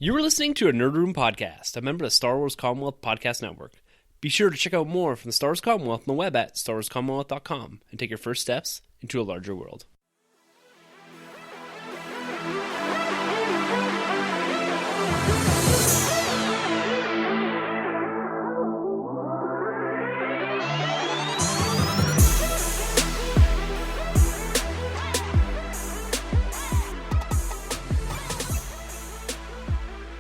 You were listening to a Nerd Room podcast, a member of the Star Wars Commonwealth Podcast Network. Be sure to check out more from the Star Wars Commonwealth on the web at starwarscommonwealth.com and take your first steps into a larger world.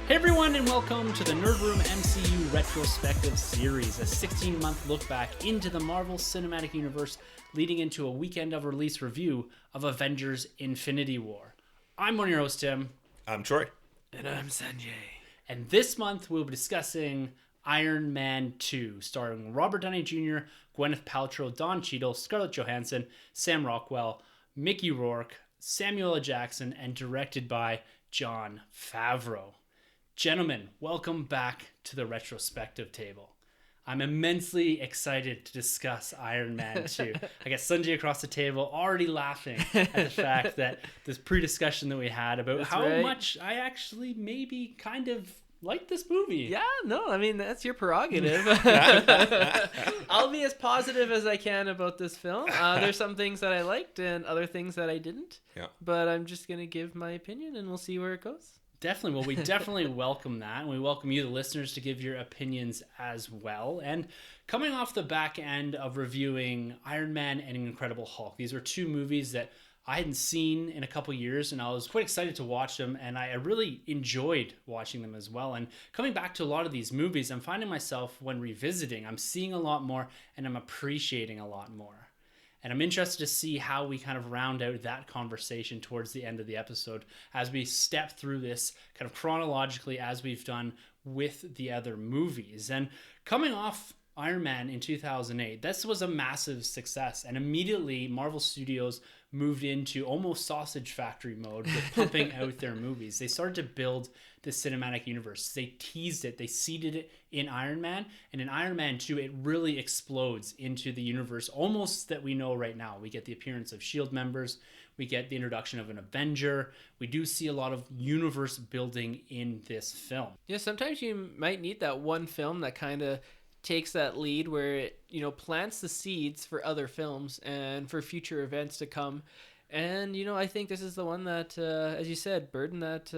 Hey everyone, and welcome to the Nerd Room MCU Retrospective series, a 16-month look back into the Marvel Cinematic Universe, leading into a weekend of release review of Avengers: Infinity War. I'm one of your hosts, Tim. I'm Troy. And I'm Sunjay. And this month we'll be discussing Iron Man 2, starring Robert Downey Jr., Gwyneth Paltrow, Don Cheadle, Scarlett Johansson, Sam Rockwell, Mickey Rourke, Samuel L. Jackson, and directed by Jon Favreau. Gentlemen, welcome back to the retrospective table. I'm immensely excited to discuss Iron Man 2. I got Sunjay across the table already laughing at the fact that this pre-discussion that we had about That's how right. much I actually maybe kind of like this movie. Yeah, no, I mean, that's your prerogative. I'll be as positive as I can about this film. There's some things that I liked and other things that I didn't. Yeah. But I'm just going to give my opinion and we'll see where it goes. Definitely. Well, we definitely welcome that. And we welcome you, the listeners, to give your opinions as well. And coming off the back end of reviewing Iron Man and Incredible Hulk, these were two movies that I hadn't seen in a couple years, and I was quite excited to watch them, and I really enjoyed watching them as well. And coming back to a lot of these movies, I'm finding myself, when revisiting, I'm seeing a lot more, and I'm appreciating a lot more. And I'm interested to see how we kind of round out that conversation towards the end of the episode as we step through this kind of chronologically as we've done with the other movies. And coming off Iron Man in 2008, this was a massive success. And immediately Marvel Studios moved into almost sausage factory mode with pumping out their movies. They started to build the cinematic universe. They teased it. They seeded it in Iron Man. And in Iron Man 2, it really explodes into the universe almost that we know right now. We get the appearance of S.H.I.E.L.D. members. We get the introduction of an Avenger. We do see a lot of universe building in this film. Yeah, sometimes you might need that one film that kind of takes that lead where it, plants the seeds for other films and for future events to come. And, I think this is the one that, as you said, burden that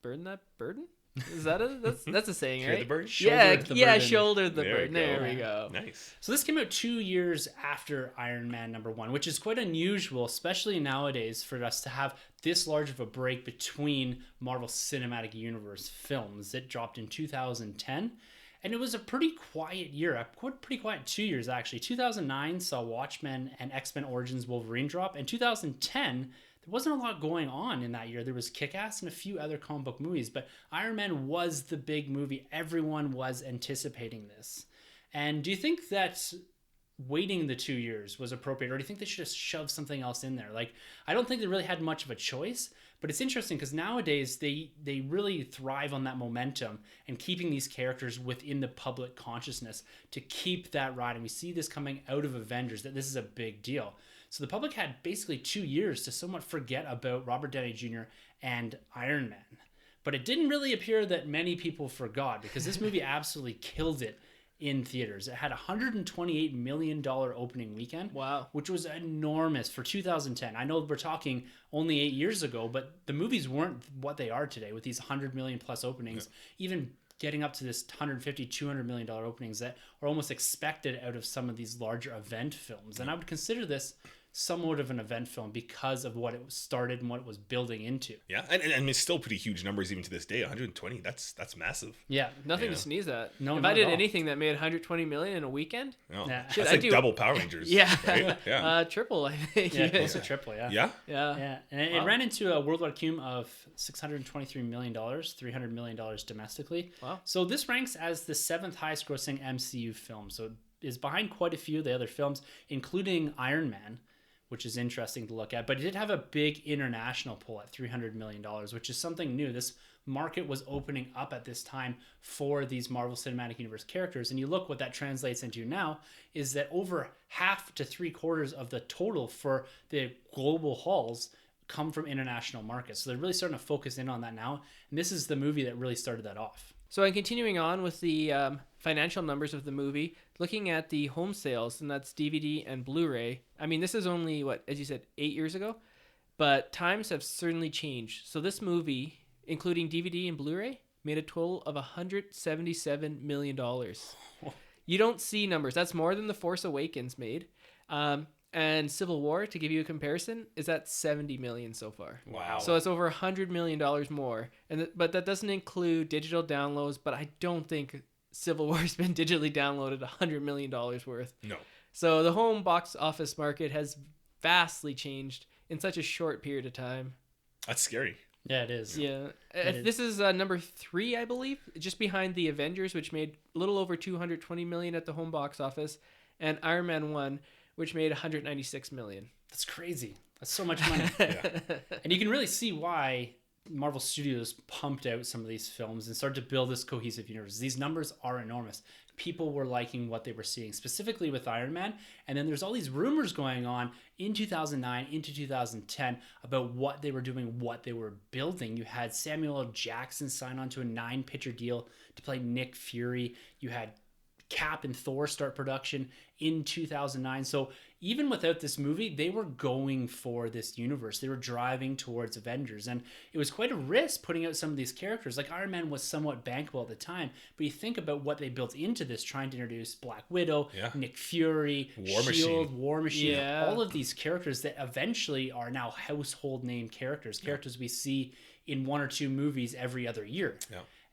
burden? Is that that's a saying, right? The burden? Shouldered the burden. Shouldered the There burden. we go. There we go. Nice. So this came out 2 years after Iron Man number 1, which is quite unusual, especially nowadays, for us to have this large of a break between Marvel Cinematic Universe films. It dropped in 2010. And it was a pretty quiet year, a pretty quiet 2 years actually. 2009 saw Watchmen and X-Men Origins Wolverine drop. And 2010, there wasn't a lot going on in that year. There was Kick-Ass and a few other comic book movies, but Iron Man was the big movie. Everyone was anticipating this. And do you think that waiting the 2 years was appropriate, or do you think they should have shoved something else in there? Like, I don't think they really had much of a choice, but it's interesting because nowadays they really thrive on that momentum and keeping these characters within the public consciousness to keep that ride. And we see this coming out of Avengers, that this is a big deal. So the public had basically 2 years to somewhat forget about Robert Downey Jr. and Iron Man. But it didn't really appear that many people forgot, because this movie absolutely killed it in theaters. It had a $128 million opening weekend. Wow. Which was enormous for 2010. I know we're talking only 8 years ago, but the movies weren't what they are today with these 100 million plus openings, even getting up to this 150, $200 million openings that are almost expected out of some of these larger event films. And I would consider this somewhat of an event film because of what it started and what it was building into. Yeah, and I mean, it's still pretty huge numbers even to this day. 120, that's massive. Yeah. Nothing Yeah. to sneeze at. No, if not I did at all. anything that made 120 million in a weekend, No, Yeah. that's Shit, like double Power Rangers. yeah, Right? Yeah. triple, I think. Yeah, close to triple, yeah. Yeah? Yeah. Yeah, and it Wow. ran into a worldwide cume of $623 million, $300 million domestically. Wow. So this ranks as the 7th highest grossing MCU film. So it is behind quite a few of the other films, including Iron Man, which is interesting to look at. But it did have a big international pull at $300 million, which is something new. This market was opening up at this time for these Marvel Cinematic Universe characters. And you look what that translates into now is that over half to 3/4 of the total for the global hauls come from international markets. So they're really starting to focus in on that now. And this is the movie that really started that off. So, in continuing on with the financial numbers of the movie, looking at the home sales, and that's DVD and Blu-ray. I mean, this is only, as you said, 8 years ago, but times have certainly changed. So this movie, including DVD and Blu-ray, made a total of $177 million. You don't see numbers. That's more than The Force Awakens made. And Civil War, to give you a comparison, is at $70 million so far. Wow. So it's over $100 million more. But that doesn't include digital downloads, but I don't think Civil War has been digitally downloaded $100 million worth. No. So the home box office market has vastly changed in such a short period of time. That's scary. Yeah, it is. Yeah. It This is number 3, I believe, just behind the Avengers, which made a little over $220 million at the home box office, and Iron Man 1, which made $196 million. That's crazy. That's so much money. And you can really see why Marvel Studios pumped out some of these films and started to build this cohesive universe. These numbers are enormous. People were liking what they were seeing, specifically with Iron Man. And then there's all these rumors going on in 2009 into 2010 about what they were doing, what they were building. You had Samuel L. Jackson sign on to a 9-picture deal to play Nick Fury. You had Cap and Thor start production in 2009. So even without this movie, they were going for this universe. They were driving towards Avengers. And it was quite a risk putting out some of these characters. Like Iron Man was somewhat bankable at the time. But you think about what they built into this, trying to introduce Black Widow, Nick Fury, Shield, War Machine, all of these characters that eventually are now household name characters we see in 1 or 2 movies every other year.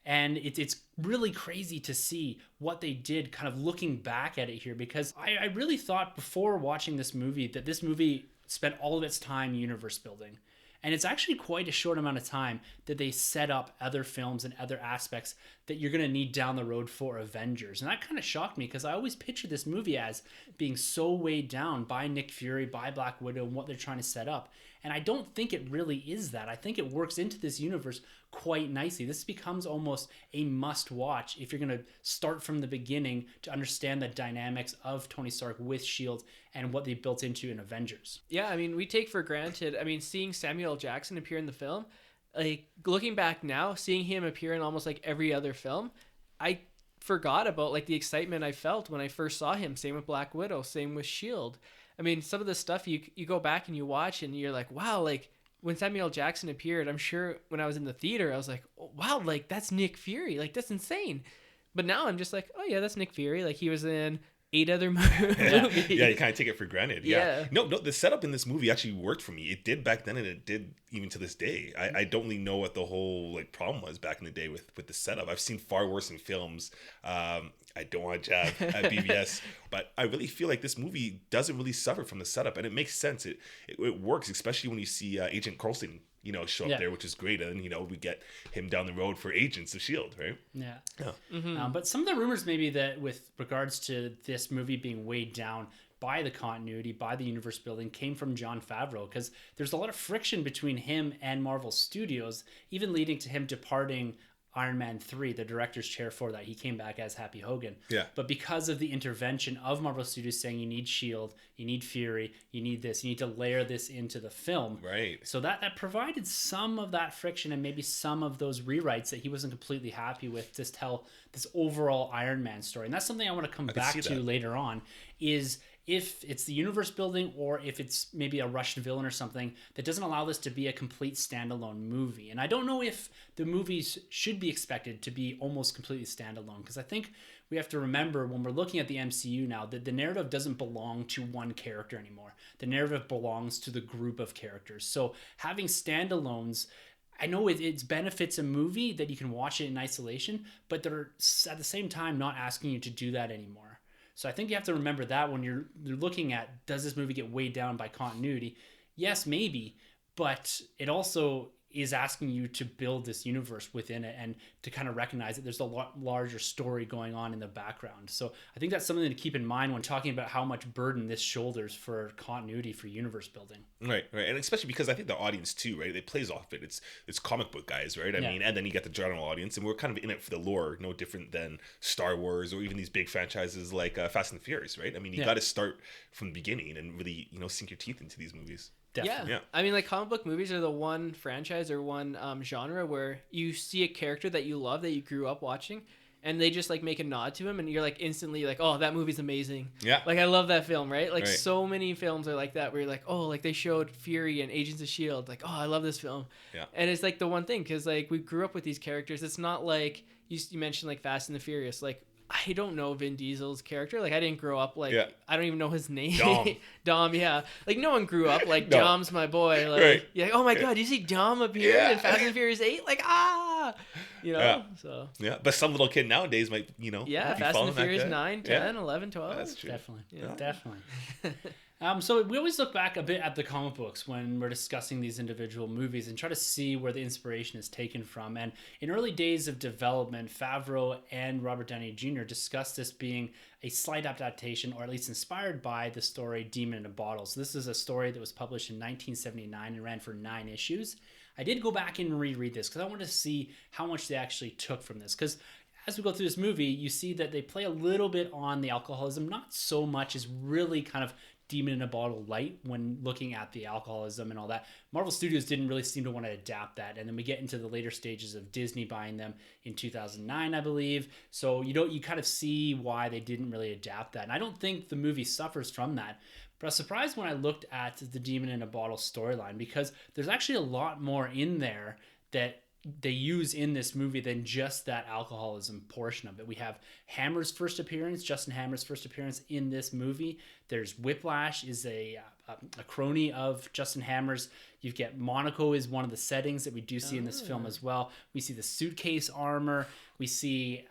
And it's really crazy to see what they did kind of looking back at it here, because I really thought before watching this movie that this movie spent all of its time universe building. And it's actually quite a short amount of time that they set up other films and other aspects that you're going to need down the road for Avengers. And that kind of shocked me, because I always pictured this movie as being so weighed down by Nick Fury, by Black Widow, and what they're trying to set up. And I don't think it really is that. I think it works into this universe quite nicely. This becomes almost a must watch if you're going to start from the beginning to understand the dynamics of Tony Stark with S.H.I.E.L.D. and what they built into in Avengers. Yeah, I mean, we take for granted, seeing Samuel L. Jackson appear in the film, like looking back now, seeing him appear in almost like every other film, I forgot about like the excitement I felt when I first saw him. Same with Black Widow, same with S.H.I.E.L.D. I mean, some of the stuff you go back and you watch and you're like, wow, like when Samuel L. Jackson appeared, I'm sure when I was in the theater, I was like, oh, wow, like that's Nick Fury. Like that's insane. But now I'm just like, oh yeah, that's Nick Fury. Like he was in 8 other movies. Yeah, you kind of take it for granted. Yeah. No, the setup in this movie actually worked for me. It did back then, and it did even to this day. I don't really know what the whole like problem was back in the day with the setup. I've seen far worse in films. I don't want to jab at BVS, but I really feel like this movie doesn't really suffer from the setup, and it makes sense. It works, especially when you see Agent Coulson, show up there, which is great. And, we get him down the road for Agents of S.H.I.E.L.D., right? Yeah. But some of the rumors maybe that with regards to this movie being weighed down by the continuity, by the universe building, came from Jon Favreau, because there's a lot of friction between him and Marvel Studios, even leading to him departing Iron Man 3, the director's chair for that. He came back as Happy Hogan. Yeah. But because of the intervention of Marvel Studios saying you need S.H.I.E.L.D., you need Fury, you need this, you need to layer this into the film. Right. So that provided some of that friction and maybe some of those rewrites that he wasn't completely happy with to tell this overall Iron Man story. And that's something I want to come back to later on, is if it's the universe building or if it's maybe a Russian villain or something that doesn't allow this to be a complete standalone movie. And I don't know if the movies should be expected to be almost completely standalone, because I think we have to remember when we're looking at the MCU now that the narrative doesn't belong to one character anymore. The narrative belongs to the group of characters. So having standalones, I know it benefits a movie that you can watch it in isolation, but they're at the same time not asking you to do that anymore. So I think you have to remember that when you're looking at, does this movie get weighed down by continuity? Yes, maybe, but it also is asking you to build this universe within it and to kind of recognize that there's a lot larger story going on in the background. So I think that's something to keep in mind when talking about how much burden this shoulders for continuity for universe building. Right. And especially because I think the audience too, right? It plays off it. It's comic book guys, right? I mean, and then you get the general audience, and we're kind of in it for the lore, no different than Star Wars or even these big franchises like Fast and Furious, right? I mean, you got to start from the beginning and really, sink your teeth into these movies. Definitely. Yeah. I mean, like, comic book movies are the one franchise or one genre where you see a character that you love, that you grew up watching, and they just, like, make a nod to him, and you're, like, instantly like, oh, that movie's amazing. Yeah. Like, I love that film, right? Like, Right. so many films are like that, where you're like, oh, like, they showed Fury and Agents of S.H.I.E.L.D. Like, oh, I love this film. Yeah. And it's, like, the one thing, because, like, we grew up with these characters. It's not like, you mentioned, like, Fast and the Furious. Like, I don't know Vin Diesel's character. Like, I didn't grow up, like, I don't even know his name. Dom. Dom, yeah. Like, no one grew up, like, No. Dom's my boy. Like, Right. you're like, oh my God, you see Dom appear Yeah. in Fast and the Furious 8? Like, you know? Yeah. So. Yeah, but some little kid nowadays might, you know. Yeah, be Fast and following the that Furious guy. 9, 10, 11, 12. That's true. Definitely. Yeah. Definitely. So we always look back a bit at the comic books when we're discussing these individual movies and try to see where the inspiration is taken from. And in early days of development, Favreau and Robert Downey Jr. discussed this being a slight adaptation, or at least inspired by the story Demon in a Bottle. So this is a story that was published in 1979 and ran for 9 issues. I did go back and reread this because I wanted to see how much they actually took from this. Because as we go through this movie, you see that they play a little bit on the alcoholism, not so much as really kind of Demon in a Bottle light when looking at the alcoholism and all that. Marvel Studios didn't really seem to want to adapt that. And then we get into the later stages of Disney buying them in 2009, I believe. So you kind of see why they didn't really adapt that. And I don't think the movie suffers from that. But I was surprised when I looked at the Demon in a Bottle storyline, because there's actually a lot more in there that they use in this movie than just that alcoholism portion of it. We have Hammer's first appearance, Justin Hammer's first appearance in this movie. There's Whiplash is a crony of Justin Hammer's. You get Monaco is one of the settings that we do see in this film as well. We see the suitcase armor. We see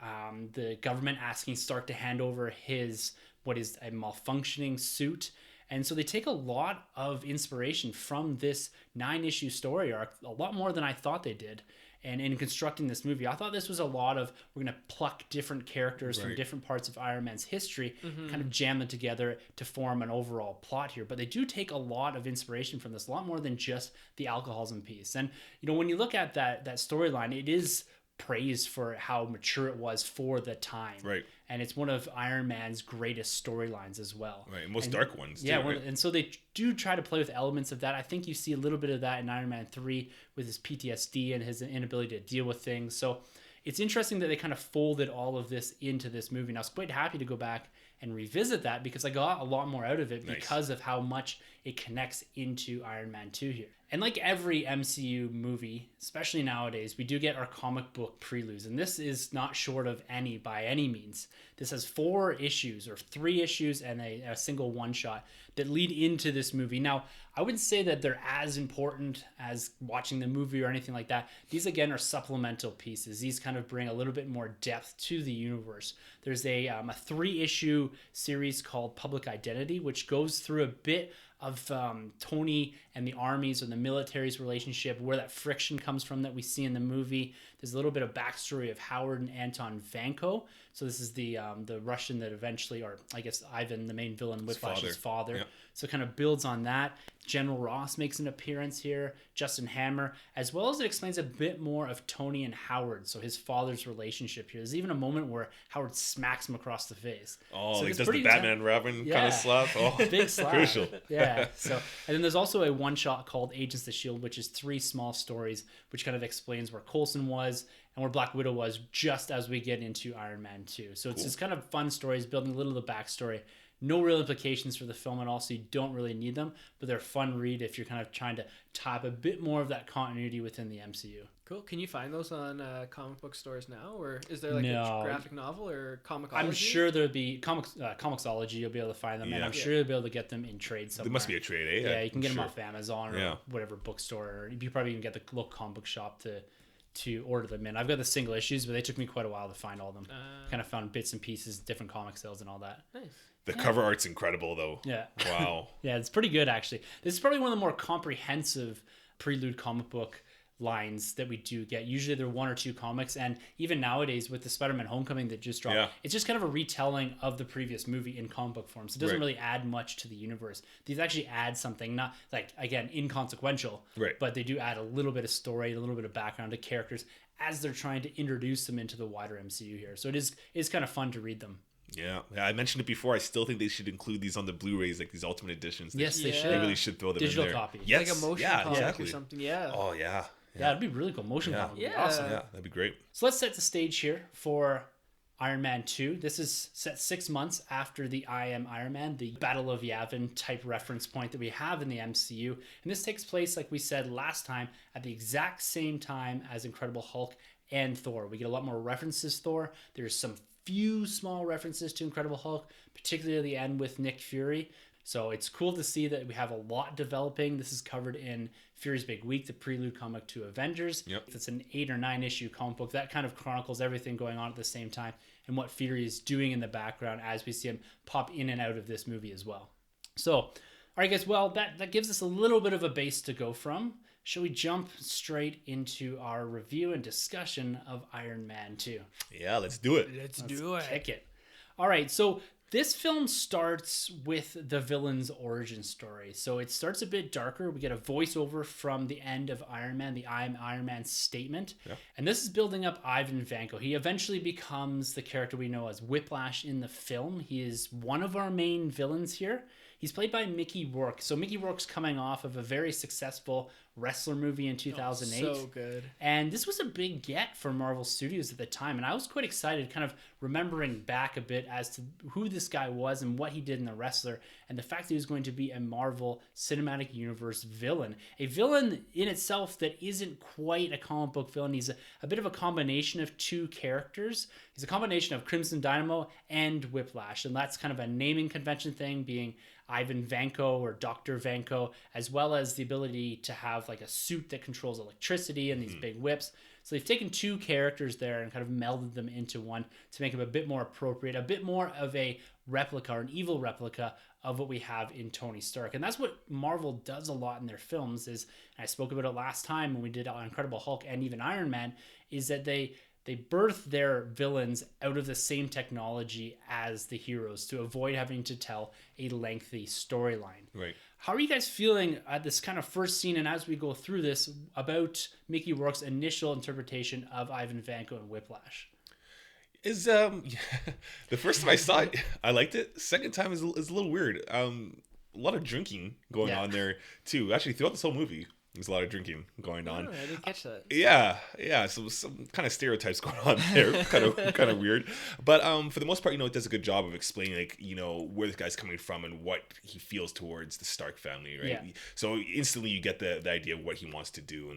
the government asking Stark to hand over his, what is a malfunctioning suit. And so they take a lot of inspiration from this 9-issue story arc, a lot more than I thought they did. And in constructing this movie, I thought this was a lot of, we're going to pluck different characters from different parts of Iron Man's history, kind of jam them together to form an overall plot here. But they do take a lot of inspiration from this, a lot more than just the alcoholism piece. And, when you look at that storyline, it is praised for how mature it was for the time. Right. And it's one of Iron Man's greatest storylines as well. Right. And most dark ones, too. Yeah. Right? And so they do try to play with elements of that. I think you see a little bit of that in Iron Man 3 with his PTSD and his inability to deal with things. So it's interesting that they kind of folded all of this into this movie. And I was quite happy to go back and revisit that because I got a lot more out of it because of how much it connects into Iron Man 2 here. And like every MCU movie, especially nowadays, we do get our comic book preludes. And this is not short of any by any means. This has 4 issues or 3 issues and a single one-shot that lead into this movie. Now, I wouldn't say that they're as important as watching the movie or anything like that. These, again, are supplemental pieces. These kind of bring a little bit more depth to the universe. There's a 3-issue series called Public Identity, which goes through a bit of Tony and the armies or the military's relationship, where that friction comes from that we see in the movie. There's a little bit of backstory of Howard and Anton Vanko. So this is the Russian that eventually, or I guess Ivan, the main villain, Whiplash's father. Yep. So it kind of builds on that. General Ross makes an appearance here, Justin Hammer, as well as it explains a bit more of Tony and Howard, so his father's relationship here. There's even a moment where Howard smacks him across the face. Oh, so like does the Batman Robin kind of slap? Oh, big slap. Crucial. Yeah. So, and then there's also a one-shot called Agents of S.H.I.E.L.D., which is 3 small stories, which kind of explains where Coulson was and where Black Widow was just as we get into Iron Man 2. So it's just kind of fun stories, building a little of the backstory. No real implications for the film at all, so you don't really need them, but they're a fun read if you're kind of trying to type a bit more of that continuity within the MCU. Cool. Can you find those on comic book stores now, or is there like a graphic novel or comicology? I'm sure there'll be Comixology. You'll be able to find them, and I'm sure you'll be able to get them in trade somewhere. There must be a trade, eh? Yeah, you can get them off Amazon or whatever bookstore, or you probably even get the local comic book shop to order them in. I've got the single issues, but they took me quite a while to find all of them. Kind of found bits and pieces, different comic sales and all that. Nice. The cover art's incredible, though. Yeah. Wow. Yeah, it's pretty good, actually. This is probably one of the more comprehensive prelude comic book lines that we do get. Usually they're 1 or 2 comics, and even nowadays with the Spider-Man Homecoming that just dropped, it's just kind of a retelling of the previous movie in comic book form. So it doesn't really add much to the universe. These actually add something, not like, again, inconsequential, but they do add a little bit of story, a little bit of background to characters as they're trying to introduce them into the wider MCU here. So it is kind of fun to read them. Yeah, I mentioned it before. I still think they should include these on the Blu-rays, like these Ultimate Editions. Yes, they should. They really should throw them Digital in there. copy. Yes, like a motion comic or something. Yeah. Oh yeah. Yeah, it'd be really cool. Motion comic would be Yeah. awesome. Yeah, that'd be great. So let's set the stage here for Iron Man 2. This is set 6 months after the I Am Iron Man, the Battle of Yavin type reference point that we have in the MCU. And this takes place, like we said last time, at the exact same time as Incredible Hulk and Thor. We get a lot more references to Thor. There's some few small references to Incredible Hulk, particularly at the end with Nick Fury. So it's cool to see that we have a lot developing. This is covered in Fury's Big Week, the prelude comic to Avengers. Yep. It's an 8 or 9 issue comic book that kind of chronicles everything going on at the same time and what Fury is doing in the background as we see him pop in and out of this movie as well. So, all right, guys. Well, that gives us a little bit of a base to go from. Shall we jump straight into our review and discussion of Iron Man 2? Yeah, let's do it. Let's do it. Kick it. All right, so this film starts with the villain's origin story. So it starts a bit darker. We get a voiceover from the end of Iron Man, the I Am Iron Man statement. Yeah. And this is building up Ivan Vanko. He eventually becomes the character we know as Whiplash in the film. He is one of our main villains here. He's played by Mickey Rourke. So Mickey Rourke's coming off of a very successful wrestler movie in 2008. So good. And this was a big get for Marvel Studios at the time. And I was quite excited, kind of remembering back a bit as to who this guy was and what he did in The Wrestler, and the fact that he was going to be a Marvel Cinematic Universe villain. A villain in itself that isn't quite a comic book villain. He's a bit of a combination of two characters. He's a combination of Crimson Dynamo and Whiplash. And that's kind of a naming convention thing, being Ivan Vanko or Dr. Vanko, as well as the ability to have like a suit that controls electricity and these big whips. So they've taken two characters there and kind of melded them into one to make them a bit more appropriate, a bit more of a replica or an evil replica of what we have in Tony Stark. And that's what Marvel does a lot in their films is, and I spoke about it last time when we did Incredible Hulk and even Iron Man, is that they birth their villains out of the same technology as the heroes to avoid having to tell a lengthy storyline. Right. How are you guys feeling at this kind of first scene and as we go through this about Mickey Rourke's initial interpretation of Ivan Vanko and Whiplash? Is the first time I saw it, I liked it. Second time is a little weird. A lot of drinking going on there too. Actually, throughout this whole movie, there's a lot of drinking going on. Oh, I didn't catch that. Yeah. So some kind of stereotypes going on there, kind of weird. But for the most part, it does a good job of explaining where this guy's coming from and what he feels towards the Stark family, right? Yeah. So instantly you get the idea of what he wants to do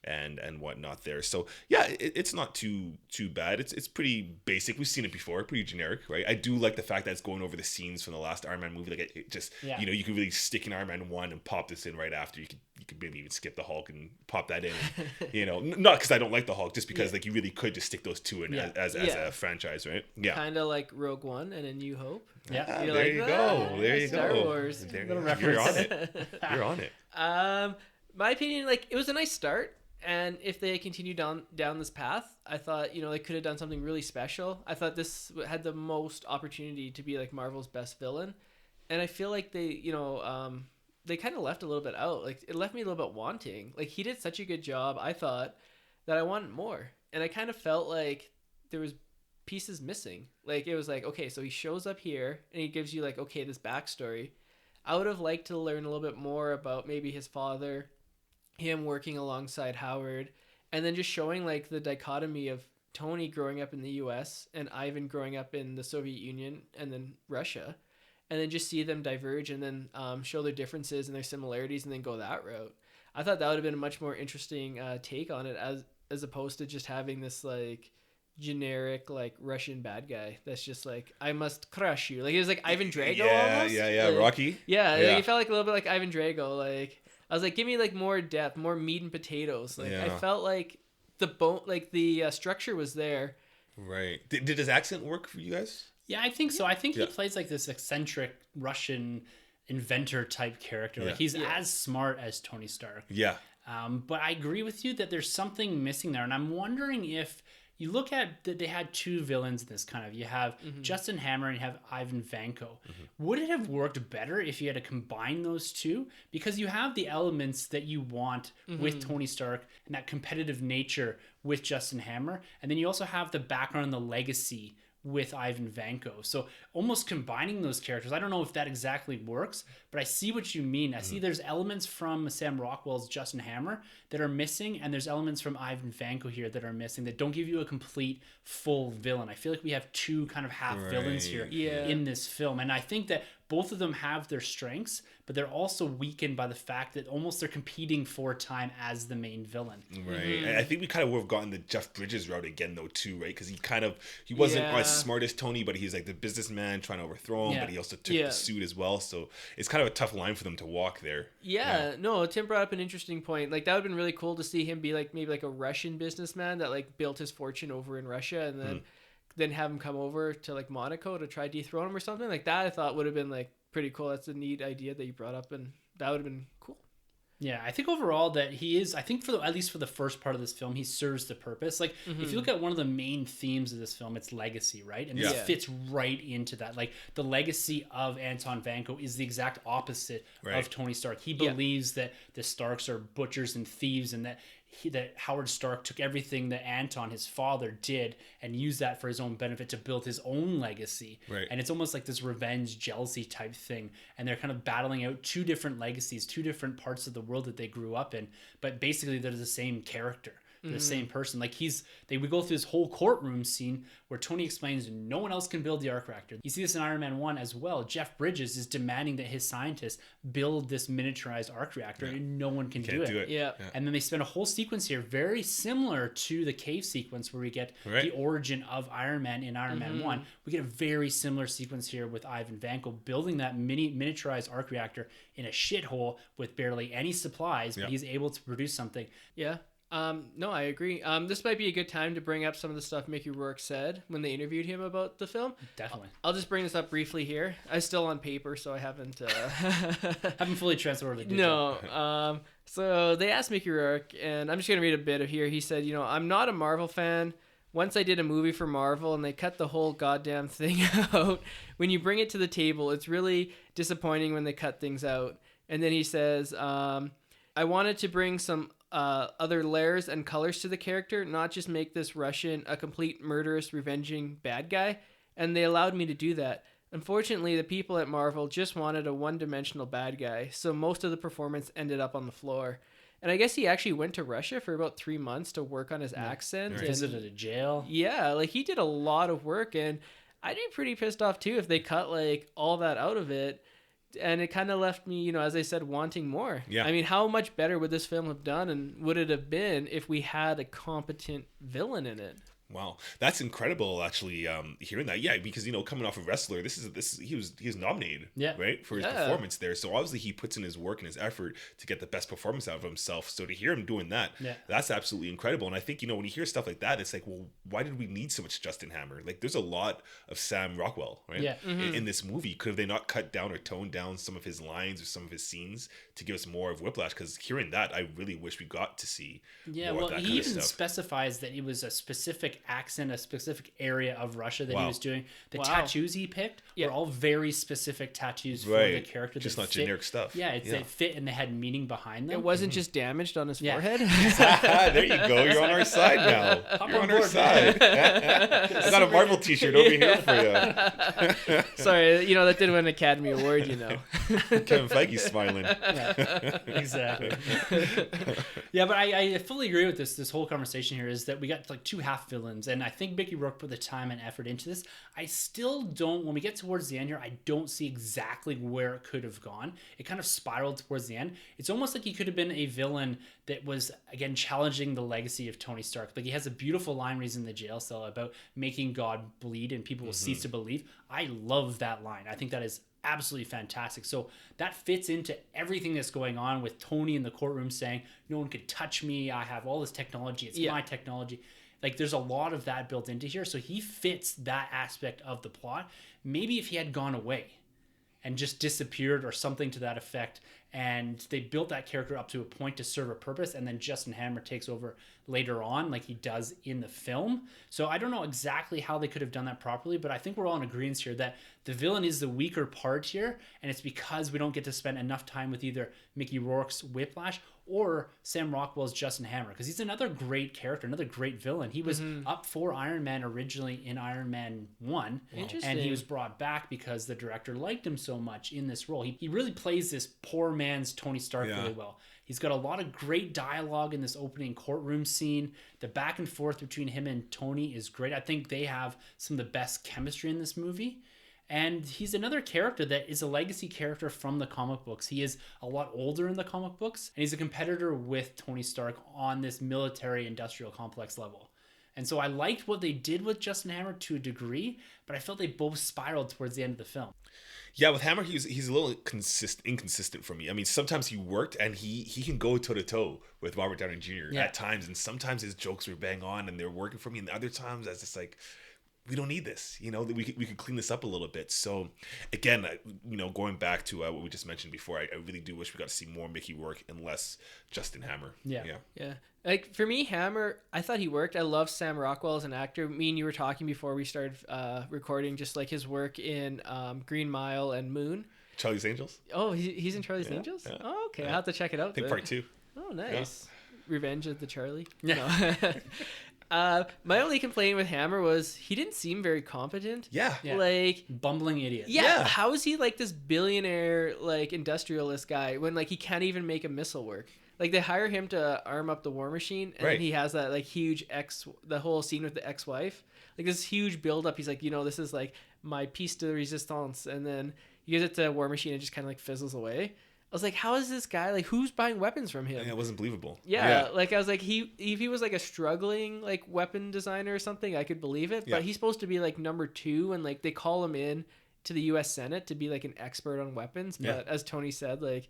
and whatnot there. So yeah, it's not too bad. It's pretty basic. We've seen it before, pretty generic, right? I do like the fact that it's going over the scenes from the last Iron Man movie. Like it just you can really stick in Iron Man 1 and pop this in right after. You could maybe even skip the Hulk and pop that in. Not because I don't like the Hulk, just because you really could just stick those two in as a franchise, right? Yeah. Kind of like Rogue One and A New Hope. Yeah. There you go. There you Star go. Wars. You're on it. You're on it. My opinion, it was a nice start. And if they continued down this path, I thought, they could have done something really special. I thought this had the most opportunity to be like Marvel's best villain. And I feel like they kind of left a little bit out. Like it left me a little bit wanting. Like he did such a good job, I thought, that I wanted more. And I kind of felt like there was pieces missing. Like it was like, okay, so he shows up here and he gives you like, okay, this backstory. I would have liked to learn a little bit more about maybe his father, him working alongside Howard, and then just showing like the dichotomy of Tony growing up in the US and Ivan growing up in the Soviet Union and then Russia, and then just see them diverge and then show their differences and their similarities and then go that route. I thought that would have been a much more interesting take on it as opposed to just having this like generic like Russian bad guy that's just like, I must crush you. Like it was like Ivan Drago almost. Yeah, like, Rocky. Yeah, like, it felt like a little bit like Ivan Drago. Like I was like, give me like more depth, more meat and potatoes. Like I felt like the bone, like the structure was there. Right. Did his accent work for you guys? Yeah, I think so. I think he plays like this eccentric Russian inventor type character. Like he's as smart as Tony Stark. Yeah. But I agree with you that there's something missing there, and I'm wondering if you look at that they had two villains in this kind of. You have Justin Hammer and you have Ivan Vanko. Would it have worked better if you had to combine those two? Because you have the elements that you want with Tony Stark and that competitive nature with Justin Hammer, and then you also have the background and the legacy with Ivan Vanko. So almost combining those characters. I don't know if that exactly works, but I see what you mean. I see there's elements from Sam Rockwell's Justin Hammer that are missing, and there's elements from Ivan Vanko here that are missing that don't give you a complete full villain. I feel like we have two kind of half villains here in this film, and I think that both of them have their strengths, but they're also weakened by the fact that almost they're competing for time as the main villain. Right. I think we kind of would have gotten the Jeff Bridges route again, though, too, right? Because he wasn't as smart as Tony, but he's like the businessman trying to overthrow him, but he also took the suit as well. So it's kind of a tough line for them to walk there. No, Tim brought up an interesting point. Like, that would have been really cool to see him be like maybe like a Russian businessman that like built his fortune over in Russia, and then have him come over to like Monaco to try dethrone him or something like that. I thought would have been like pretty cool. That's a neat idea that you brought up, and that would have been cool. Yeah, I think overall that he is, I think at least for the first part of this film, he serves the purpose. Like, if you look at one of the main themes of this film, it's legacy, right? And this fits right into that. Like, the legacy of Anton Vanko is the exact opposite of Tony Stark. He believes that the Starks are butchers and thieves, and that Howard Stark took everything that Anton, his father, did and used that for his own benefit to build his own legacy. Right. And it's almost like this revenge, jealousy type thing. And they're kind of battling out two different legacies, two different parts of the world that they grew up in. But basically, they're the same character. The same person. Like, we go through this whole courtroom scene where Tony explains no one else can build the arc reactor. You see this in Iron Man 1 as well. Jeff Bridges is demanding that his scientists build this miniaturized arc reactor, and no one can do it. Yeah. And then they spend a whole sequence here very similar to the cave sequence where we get the origin of Iron Man in Iron Man 1. We get a very similar sequence here with Ivan Vanko building that miniaturized arc reactor in a shithole with barely any supplies, but he's able to produce something. Yeah. No, I agree. This might be a good time to bring up some of the stuff Mickey Rourke said when they interviewed him about the film. Definitely. I'll just bring this up briefly here. I'm still on paper, so I haven't... haven't fully transferred it. No. So they asked Mickey Rourke, and I'm just going to read a bit of here. He said, I'm not a Marvel fan. Once I did a movie for Marvel, and they cut the whole goddamn thing out. When you bring it to the table, it's really disappointing when they cut things out. And then he says, I wanted to bring some... other layers and colors to the character, not just make this Russian a complete murderous, revenging bad guy, and they allowed me to do that. Unfortunately, the people at Marvel just wanted a one-dimensional bad guy, so most of the performance ended up on the floor. And I guess he actually went to Russia for about 3 months to work on his accent. Right. Visited a jail. Yeah, like he did a lot of work, and I'd be pretty pissed off too if they cut like all that out of it. And it kind of left me, as I said, wanting more. Yeah. I mean, how much better would this film have done, and would it have been if we had a competent villain in it? Wow, that's incredible! Actually, hearing that, because coming off of Wrestler, he was nominated, right, for his performance there. So obviously he puts in his work and his effort to get the best performance out of himself. So to hear him doing that, that's absolutely incredible. And I think when you hear stuff like that, it's like, well, why did we need so much Justin Hammer? Like, there's a lot of Sam Rockwell, right, in this movie. Could have they not cut down or toned down some of his lines or some of his scenes to give us more of Whiplash? Because hearing that, I really wish we got to see. Yeah, more well, of that he kind even of stuff. specifies that it was a specific accent, a specific area of Russia that he was doing. The tattoos he picked were all very specific tattoos for the character. Just not generic stuff. Yeah, they fit and they had meaning behind them. It wasn't just damaged on his forehead. There you go. You're on our side now. You're on our side. I got a Marvel t-shirt over here for you. Sorry, that did win an Academy Award, Kevin Feige's smiling. Yeah, exactly. Yeah, but I fully agree with this whole conversation here is that we got like two half villains, and I think Mickey Rourke put the time and effort into this. I still don't, when we get towards the end here, I don't see exactly where it could have gone. It kind of spiraled towards the end. It's almost like he could have been a villain that was, again, challenging the legacy of Tony Stark. Like, he has a beautiful line where he's in the jail cell about making God bleed and people will cease to believe. I love that line. I think that is absolutely fantastic. So that fits into everything that's going on with Tony in the courtroom saying, no one can touch me. I have all this technology. It's my technology. Like, there's a lot of that built into here. So he fits that aspect of the plot. Maybe if he had gone away and just disappeared or something to that effect, and they built that character up to a point to serve a purpose, and then Justin Hammer takes over later on like he does in the film. So I don't know exactly how they could have done that properly, but I think we're all in agreement here that the villain is the weaker part here, and it's because we don't get to spend enough time with either Mickey Rourke's Whiplash or Sam Rockwell's Justin Hammer, because he's another great character, another great villain. He was up for Iron Man originally in Iron Man 1. Interesting. And he was brought back because the director liked him so much in this role. He really plays this poor man's Tony Stark really well. He's got a lot of great dialogue in this opening courtroom scene. The back and forth between him and Tony is great. I think they have some of the best chemistry in this movie. And he's another character that is a legacy character from the comic books. He is a lot older in the comic books, and he's a competitor with Tony Stark on this military industrial complex level. And so I liked what they did with Justin Hammer to a degree, but I felt they both spiraled towards the end of the film. Yeah, with Hammer, he's a little inconsistent for me. I mean, sometimes he worked, and he can go toe-to-toe with Robert Downey Jr. at times, and sometimes his jokes were bang on, and they're working for me, and other times I was just like, we don't need this, that we could clean this up a little bit. So again, going back to what we just mentioned before, I really do wish we got to see more Mickey Rourke and less Justin Hammer. Yeah. Like for me, Hammer, I thought he worked. I love Sam Rockwell as an actor. Me and you were talking before we started recording, just like his work in Green Mile and Moon. Charlie's Angels. Oh, he's in Charlie's Angels? Yeah. Oh, okay. I'll have to check it out. I think part 2. Oh, nice. Yeah. Revenge of the Charlie. Yeah. No. My only complaint with Hammer was he didn't seem very competent. Yeah. Like bumbling idiot. Yeah. How is he like this billionaire like industrialist guy when like he can't even make a missile work? Like they hire him to arm up the War Machine, and then he has that like huge the whole scene with the ex-wife, like this huge build-up. He's like, this is like my piece de resistance, and then he gives it to War Machine and just kind of like fizzles away. I was like, how is this guy like? Who's buying weapons from him? Yeah, it wasn't believable. Yeah, like I was like, if he was like a struggling like weapon designer or something, I could believe it. But he's supposed to be like number 2, and like they call him in to the U.S. Senate to be like an expert on weapons. But as Tony said, like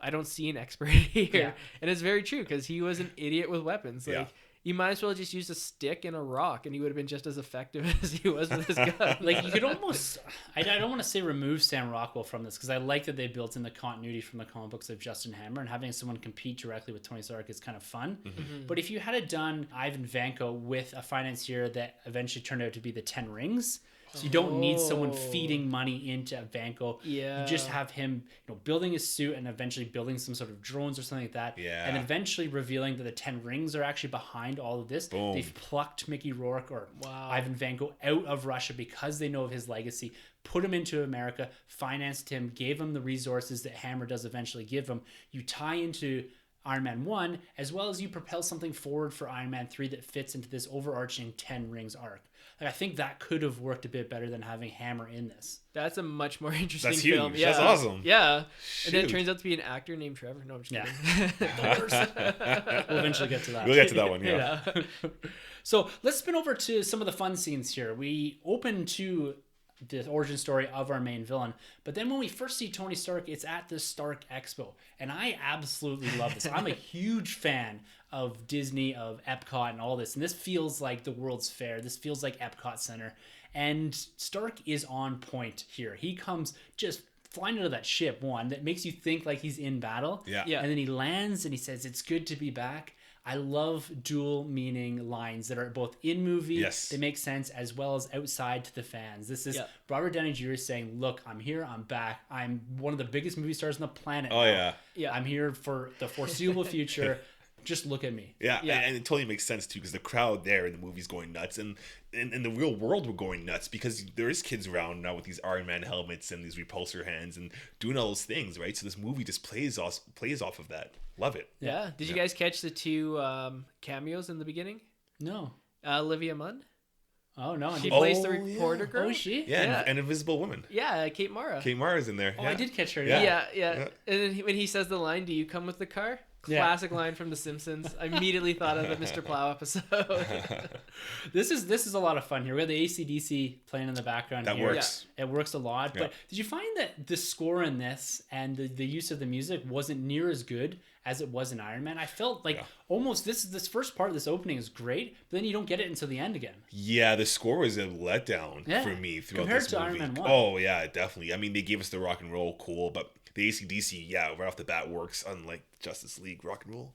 I don't see an expert here, and it's very true because he was an idiot with weapons. Like you might as well just use a stick and a rock, and he would have been just as effective as he was with his gun. Like you could almost, I don't want to say remove Sam Rockwell from this because I like that they built in the continuity from the comic books of Justin Hammer, and having someone compete directly with Tony Stark is kind of fun. But if you had it done Ivan Vanko with a financier that eventually turned out to be the 10 Rings. So you don't need someone feeding money into Vanko. Yeah. You just have him, building his suit and eventually building some sort of drones or something like that. Yeah. And eventually revealing that the 10 Rings are actually behind all of this. Boom. They've plucked Mickey Rourke or Ivan Vanko out of Russia because they know of his legacy, put him into America, financed him, gave him the resources that Hammer does eventually give him. You tie into Iron Man 1, as well as you propel something forward for Iron Man 3 that fits into this overarching 10 Rings arc. Like, I think that could have worked a bit better than having Hammer in this. That's a much more interesting That's huge. film. Yeah. That's awesome. Yeah. Shoot. And then it turns out to be an actor named Trevor. No, I'm just kidding. We'll eventually get to that. We'll get to that one, yeah. So let's spin over to some of the fun scenes here. We open to the origin story of our main villain, but then when we first see Tony Stark, it's at the Stark Expo, and I absolutely love this. I'm a huge fan of Disney, of Epcot and all this, and this feels like the World's Fair. This feels like Epcot Center, and Stark is on point here. He comes just flying out of that ship, one that makes you think like he's in battle, and then he lands and he says, "It's good to be back." I love dual meaning lines that are both in movie, they make sense, as well as outside to the fans. This is Robert Downey Jr. saying, look, I'm here, I'm back. I'm one of the biggest movie stars on the planet now. I'm here for the foreseeable future. Just look at me. Yeah. And it totally makes sense too, because the crowd there in the movie's going nuts, and in the real world we're going nuts because there is kids around now with these Iron Man helmets and these repulsor hands and doing all those things, right? So this movie just plays off of that. Love it. Yeah. Did you guys catch the 2 cameos in the beginning? No. Olivia Munn. Oh no! She plays the reporter girl. Oh, is she? Yeah, and Invisible Woman. Yeah, Kate Mara. Kate Mara's in there. Oh, I did catch her. Yeah. And then when he says the line, "Do you come with the car?" Classic line from The Simpsons. I immediately thought of the Mr. Plow episode. This is a lot of fun here. We have the AC/DC playing in the background. That here. works. It works a lot. Yeah. But did you find that the score in this and the use of the music wasn't near as good as it was in Iron Man? I felt like almost this first part of this opening is great, but then you don't get it until the end again. Yeah, the score was a letdown for me throughout compared this to movie. Iron Man 1. Oh yeah, definitely. I mean, they gave us the rock and roll, cool, but the AC/DC, right off the bat works, unlike Justice League rock and roll.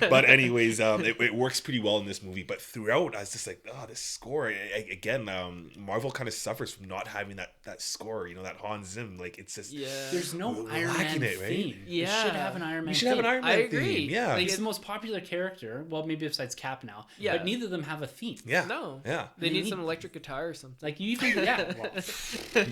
But anyways, it works pretty well in this movie. But throughout, I was just like, this score again. Marvel kind of suffers from not having that score. That Hans Zimmer, like it's just There's no Iron Man theme. Yeah, we should have an Iron Man. We should have an Iron Man I agree. theme. Yeah. He's the most popular character. Well, maybe besides Cap now. Yeah. But neither of them have a theme. Yeah. No. Yeah. They need some electric guitar or something. Like, you even, well,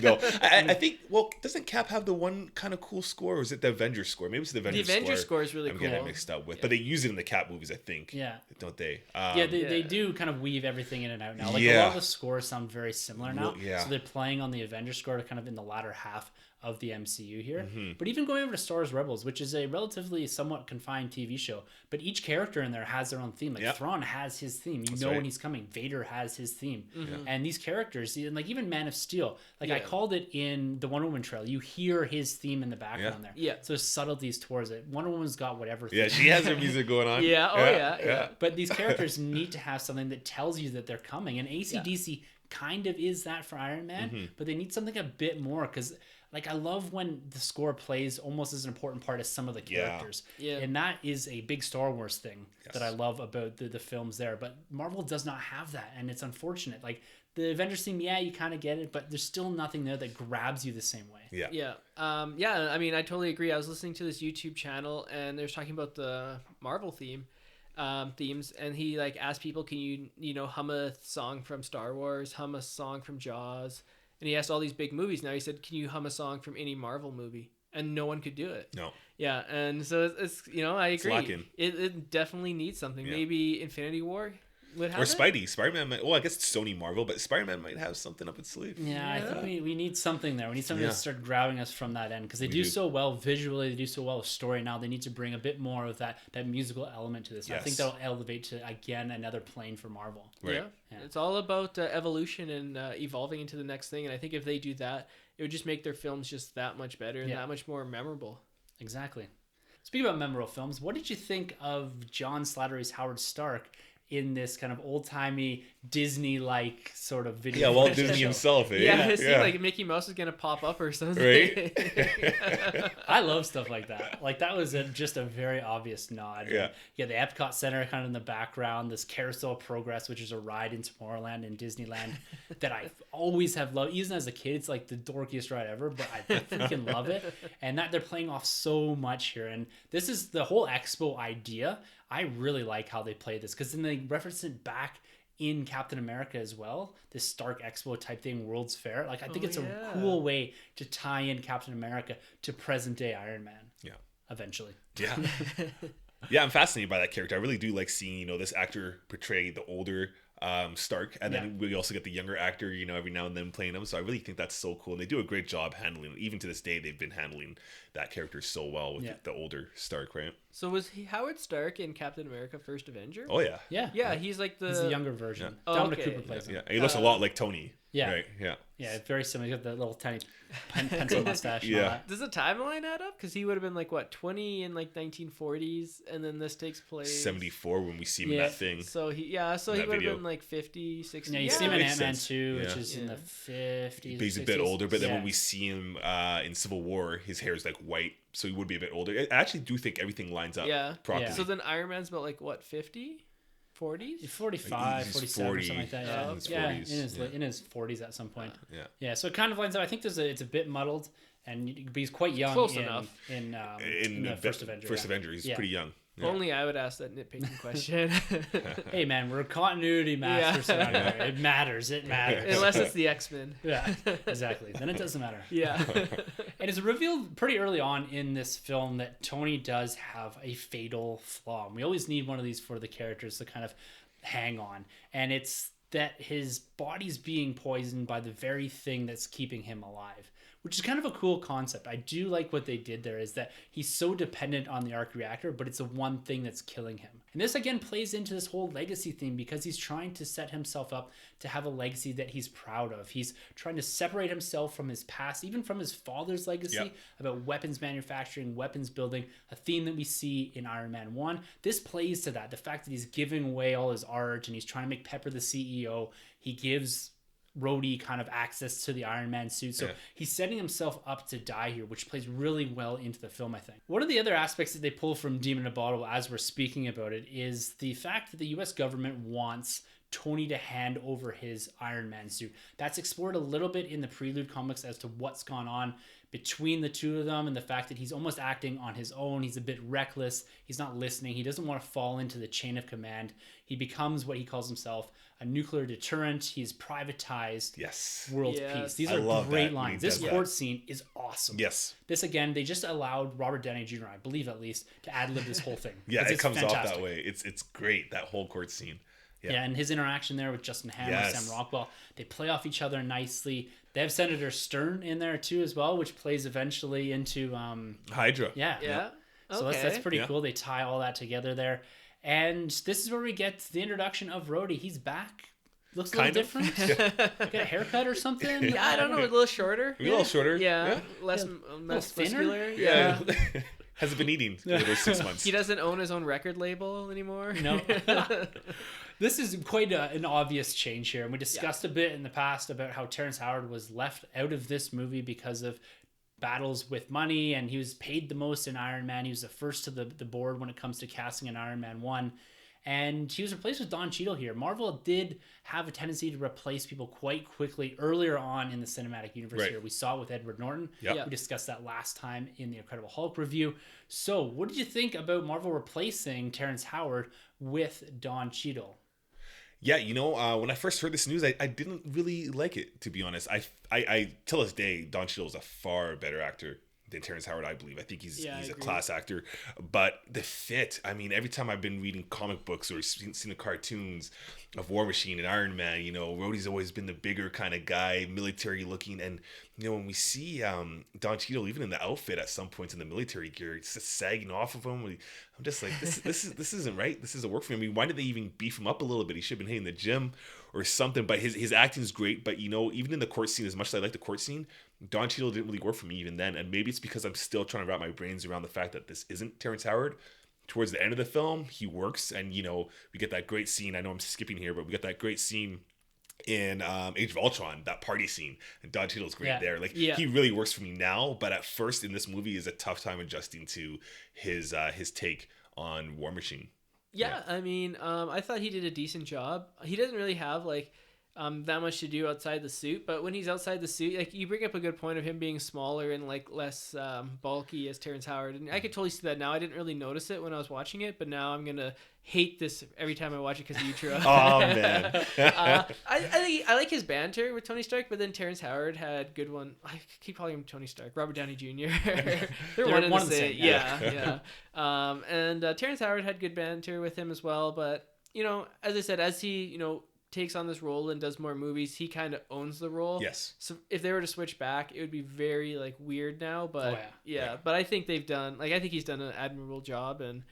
No, I think, well, doesn't Cap have the one kind of cool score, or is it the Avengers score? Maybe it's the Avengers score. The Avengers score is really I'm cool. getting it mixed up with. But they use it in the Cap movies, I think. Yeah. Don't they? They do kind of weave everything in and out now. Like, a Yeah. lot of the scores sound very similar now. Well, yeah. So they're playing on the Avengers score kind of in the latter half of the MCU here. Mm-hmm. But even going over to Star Wars Rebels, which is a relatively somewhat confined TV show, but each character in there has their own theme. Like, Thrawn has his theme. You know when he's coming. Vader has his theme. Mm-hmm. And these characters, and like even Man of Steel, like I called it in the Wonder Woman trailer, you hear his theme in the background there. Yeah. So there's subtleties towards it. Wonder Woman's got whatever theme. Yeah, she has her music going on. Yeah, oh yeah. But these characters need to have something that tells you that they're coming. And AC/DC kind of is that for Iron Man, but they need something a bit more, because like I love when the score plays almost as an important part as some of the characters. Yeah. And that is a big Star Wars thing that I love about the films there. But Marvel does not have that, and it's unfortunate. Like the Avengers theme, you kind of get it, but there's still nothing there that grabs you the same way. Yeah. I mean, I totally agree. I was listening to this YouTube channel, and they were talking about the Marvel themes, and he like asked people, can you hum a song from Star Wars, hum a song from Jaws, and he asked all these big movies. Now he said, can you hum a song from any Marvel movie? And no one could do it. No. Yeah, and so it's I agree. Lacking. It definitely needs something. Maybe Infinity War would have Or it? Spidey. Spider-Man might, well, I guess it's Sony Marvel, but Spider-Man might have something up its sleeve. Yeah, I think we need something there. We need something to start grabbing us from that end, because they do so well visually, they do so well with story. Now they need to bring a bit more of that musical element to this. I think that'll elevate to, again, another plane for Marvel. Right. Yeah. It's all about evolution and evolving into the next thing, and I think if they do that, it would just make their films just that much better and that much more memorable. Exactly. Speaking about memorable films, what did you think of John Slattery's Howard Stark in this kind of old-timey Disney-like sort of video? Yeah, Walt Disney himself, eh? Yeah, it seemed like Mickey Mouse is going to pop up or something. Right? I love stuff like that. Like, that was just a very obvious nod. Yeah. The Epcot Center kind of in the background, this Carousel of Progress, which is a ride in Tomorrowland and Disneyland that I always have loved. Even as a kid, it's like the dorkiest ride ever, but I freaking love it. And that they're playing off so much here. And this is the whole expo idea. I really like how they play this, because then they reference it back in Captain America as well, this Stark Expo type thing, World's Fair. Like, I think it's a cool way to tie in Captain America to present day Iron Man. Yeah. Eventually. Yeah. Yeah, I'm fascinated by that character. I really do like seeing, this actor portray the older Stark, and then we also get the younger actor, every now and then playing him. So I really think that's so cool. And they do a great job handling it. Even to this day, they've been handling that character so well with the older Stark, right? So was Howard Stark in Captain America: First Avenger? Oh yeah. Yeah, he's like He's the younger version. Oh, Dominic okay. Cooper plays him. Yeah, and he looks a lot like Tony. Yeah. Right. Yeah. Yeah, very similar. He's got the little tiny pencil mustache. And all Yeah. that. Does the timeline add up? Because he would have been like 20 in like 1940s, and then this takes place 74 when we see him in that thing. So he In would that have video. been like 50, 60. Yeah, you see him in makes Ant-Man sense. 2, which Yeah. is in the 50s. But he's a 60s. bit older, but then when we see him in Civil War, his hair is like white, so he would be a bit older. I actually do think everything lines up properly. Yeah. So then Iron Man's about like what, 50? 40s? 45, He's 47 or something like that. Yeah, in his yeah, 40s. in his 40s at some point. Yeah. So it kind of lines up. I think it's a bit muddled, but he's quite young. Close in, enough. in the First Avenger. First Avenger, he's pretty young. Yeah. Only I would ask that nitpicking question. Hey man, we're continuity masters around here. It matters. It matters. Unless it's the X-Men. Yeah, exactly. Then it doesn't matter. Yeah. And it's revealed pretty early on in this film that Tony does have a fatal flaw. And we always need one of these for the characters to kind of hang on. And it's that his body's being poisoned by the very thing that's keeping him alive, which is kind of a cool concept. I do like what they did there, is that he's so dependent on the arc reactor, but it's the one thing that's killing him. And this again plays into this whole legacy theme, because he's trying to set himself up to have a legacy that he's proud of. He's trying to separate himself from his past, even from his father's legacy about weapons manufacturing, weapons building, a theme that we see in Iron Man 1. This plays to that. The fact that he's giving away all his art and he's trying to make Pepper the CEO. He gives Rhodey kind of access to the Iron Man suit. So he's setting himself up to die here, which plays really well into the film, I think. One of the other aspects that they pull from Demon in a Bottle, as we're speaking about it, is the fact that the US government wants Tony to hand over his Iron Man suit. That's explored a little bit in the Prelude comics as to what's gone on between the two of them and the fact that he's almost acting on his own. He's a bit reckless. He's not listening. He doesn't want to fall into the chain of command. He becomes what he calls himself a nuclear deterrent. He's privatized world peace. These are great lines. This court scene is awesome. Yes. This, again, they just allowed Robert Downey Jr., I believe at least, to ad-lib this whole thing. It comes off that way. It's great, that whole court scene. Yeah, and his interaction there with Justin Hammer, Sam Rockwell, they play off each other nicely. They have Senator Stern in there too as well, which plays eventually into Hydra. Yeah. So that's pretty cool. They tie all that together there. And this is where we get the introduction of Rhodey. He's back. Looks a little different. Got a haircut or something? Yeah, I don't know. A little shorter. A little shorter. Yeah. Less muscular. Yeah. Hasn't been eating for those 6 months. He doesn't own his own record label anymore. No. This is quite an obvious change here. And we discussed a bit in the past about how Terrence Howard was left out of this movie because of battles with money, and he was paid the most in Iron Man. He was the first to the board when it comes to casting an Iron Man 1. And he was replaced with Don Cheadle here. Marvel did have a tendency to replace people quite quickly earlier on in the cinematic universe here. We saw it with Edward Norton. We discussed that last time in the Incredible Hulk review. So what did you think about Marvel replacing Terrence Howard with Don Cheadle? Yeah, when I first heard this news, I didn't really like it, to be honest. I till this day, Don Cheadle is a far better actor than Terrence Howard, I believe. I think he's a class actor. But the fit, I mean, every time I've been reading comic books or seen the cartoons of War Machine and Iron Man, Rhodey's always been the bigger kind of guy, military looking. And, when we see Don Cheadle, even in the outfit at some points in the military gear, it's just sagging off of him. I'm just like, this isn't right. This doesn't work for me. I mean, why did they even beef him up a little bit? He should have been hitting the gym or something. But his acting is great. But, even in the court scene, as much as I like the court scene, Don Cheadle didn't really work for me even then. And maybe it's because I'm still trying to wrap my brains around the fact that this isn't Terrence Howard. Towards the end of the film, he works. And, we get that great scene. I know I'm skipping here, but we get that great scene in Age of Ultron, that party scene, and Don Cheadle's great there. He really works for me now, but at first in this movie is a tough time adjusting to his take on War Machine. I mean, I thought he did a decent job. He doesn't really have that much to do outside the suit, but when he's outside the suit, you bring up a good point of him being smaller and less bulky as Terrence Howard, and I could totally see that now. I didn't really notice it when I was watching it, but now I'm gonna hate this every time I watch it because of you, True. Oh man. I like his banter with Tony Stark, but then Terrence Howard had good one. I keep calling him Tony Stark, Robert Downey Jr. They're one and the same. Yeah. And Terrence Howard had good banter with him as well, but as I said, as he takes on this role and does more movies, he kind of owns the role. Yes. So if they were to switch back, it would be very weird now. But but I think they've done I think he's done an admirable job, and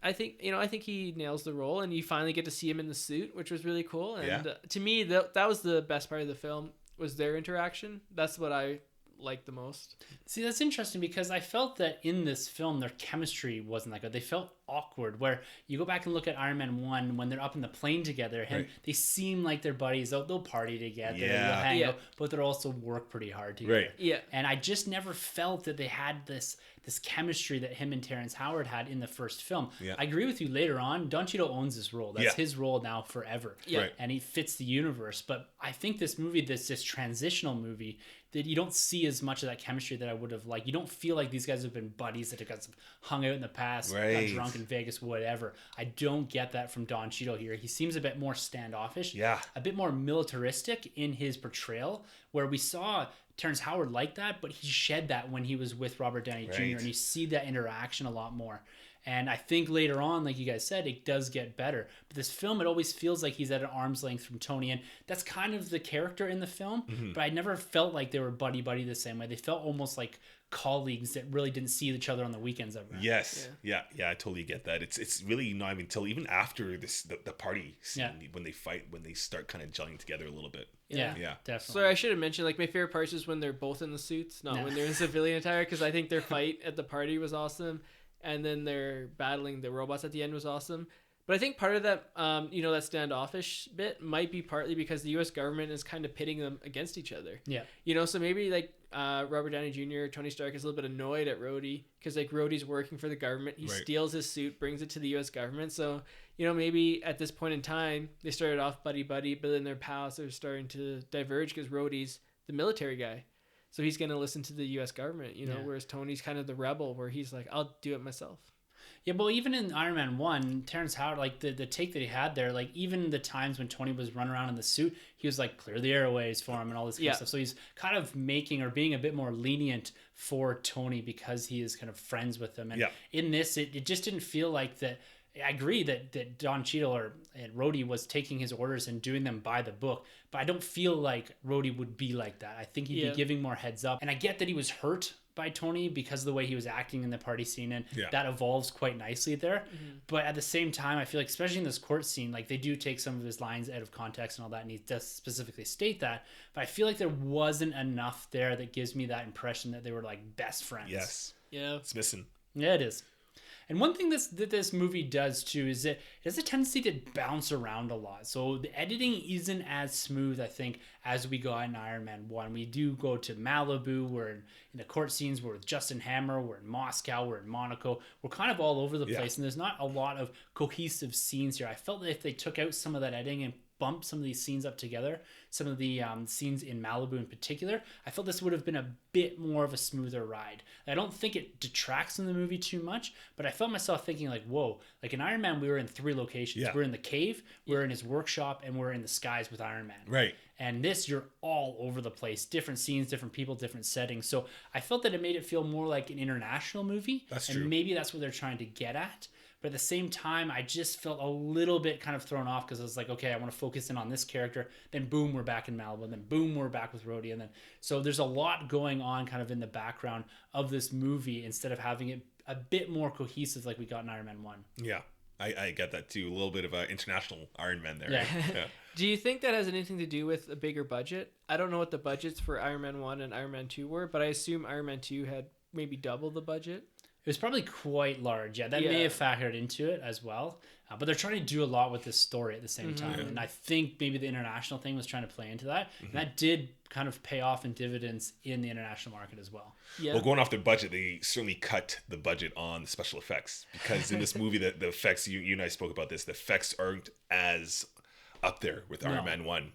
I think he nails the role, and you finally get to see him in the suit, which was really cool. And to me, that was the best part of the film, was their interaction. That's what I liked the most. See, that's interesting because I felt that in this film their chemistry wasn't that good. They felt awkward, where you go back and look at Iron Man 1 when they're up in the plane together, and they seem like they're buddies. They'll party together, they'll hang out, but they'll also work pretty hard together. And I just never felt that they had this chemistry that him and Terrence Howard had in the first film. I agree with you. Later on, Don Cheadle owns this role. That's his role now forever. And he fits the universe. But I think this movie, this transitional movie, that you don't see as much of that chemistry that I would have liked. You don't feel like these guys have been buddies that have hung out in the past, got drunk in Vegas, whatever. I don't get that from Don Cheadle here. He seems a bit more standoffish, a bit more militaristic in his portrayal, where we saw Terrence Howard like that, but he shed that when he was with Robert Downey Jr., and you see that interaction a lot more. And I think later on, like you guys said, it does get better. But this film, it always feels like he's at an arm's length from Tony. And that's kind of the character in the film. But I never felt like they were buddy-buddy the same way. They felt almost like colleagues that really didn't see each other on the weekends ever. Yes. Yeah, I totally get that. It's really not even until even after the party scene, when they fight, when they start kind of gelling together a little bit. Yeah, definitely. So I should have mentioned, my favorite parts is when they're both in the suits, not when they're in civilian attire, because I think their fight at the party was awesome. And then they're battling the robots at the end was awesome. But I think part of that, that standoffish bit might be partly because the U.S. government is kind of pitting them against each other. Yeah. So maybe like Robert Downey Jr., Tony Stark is a little bit annoyed at Rhodey because like Rhodey's working for the government. He steals his suit, brings it to the U.S. government. So, maybe at this point in time, they started off buddy-buddy, but then their paths are starting to diverge because Rhodey's the military guy. So he's going to listen to the U.S. government, whereas Tony's kind of the rebel where he's like, I'll do it myself. Yeah, but even in Iron Man 1, Terrence Howard, like the take that he had there, like even the times when Tony was running around in the suit, he was like, clear the airways for him and all this kind of stuff. So he's kind of making or being a bit more lenient for Tony because he is kind of friends with him. And in this, it just didn't feel like that. I agree that Don Cheadle and Rhodey was taking his orders and doing them by the book, but I don't feel like Rhodey would be like that. I think he'd be giving more heads up. And I get that he was hurt by Tony because of the way he was acting in the party scene, and that evolves quite nicely there. Mm-hmm. But at the same time, I feel like, especially in this court scene, like they do take some of his lines out of context and all that, and he does specifically state that. But I feel like there wasn't enough there that gives me that impression that they were like best friends. Yes. Yeah. It's missing. Yeah, it is. And one thing that this movie does too is it has a tendency to bounce around a lot. So the editing isn't as smooth, I think, as we got in Iron Man 1. We do go to Malibu. We're in the court scenes. We're with Justin Hammer. We're in Moscow. We're in Monaco. We're kind of all over the place. And there's not a lot of cohesive scenes here. I felt that if they took out some of that editing and bumped some of these scenes up together, some of the scenes in Malibu in particular, I felt this would have been a bit more of a smoother ride. I don't think it detracts from the movie too much, but I felt myself thinking like, whoa, like in Iron Man, we were in 3 locations. We're in the cave, we're in his workshop, and we're in the skies with Iron Man. Right. And this, you're all over the place. Different scenes, different people, different settings. So I felt that it made it feel more like an international movie. That's true. And maybe that's what they're trying to get at. But at the same time, I just felt a little bit kind of thrown off because I was like, okay, I want to focus in on this character. Then boom, we're back in Malibu. And then boom, we're back with Rhodey. And then so there's a lot going on kind of in the background of this movie instead of having it a bit more cohesive like we got in Iron Man 1. Yeah, I get that too. A little bit of an international Iron Man there. Yeah. Right? Yeah. Do you think that has anything to do with a bigger budget? I don't know what the budgets for Iron Man 1 and Iron Man 2 were, but I assume Iron Man 2 had maybe double the budget. It was probably quite large. Yeah, that may have factored into it as well. But they're trying to do a lot with this story at the same time. And I think maybe the international thing was trying to play into that. And that did kind of pay off in dividends in the international market as well. Yeah. Well, going off their budget, they certainly cut the budget on the special effects. Because in this movie, the effects, you and I spoke about this, the effects aren't as up there with Iron Man 1.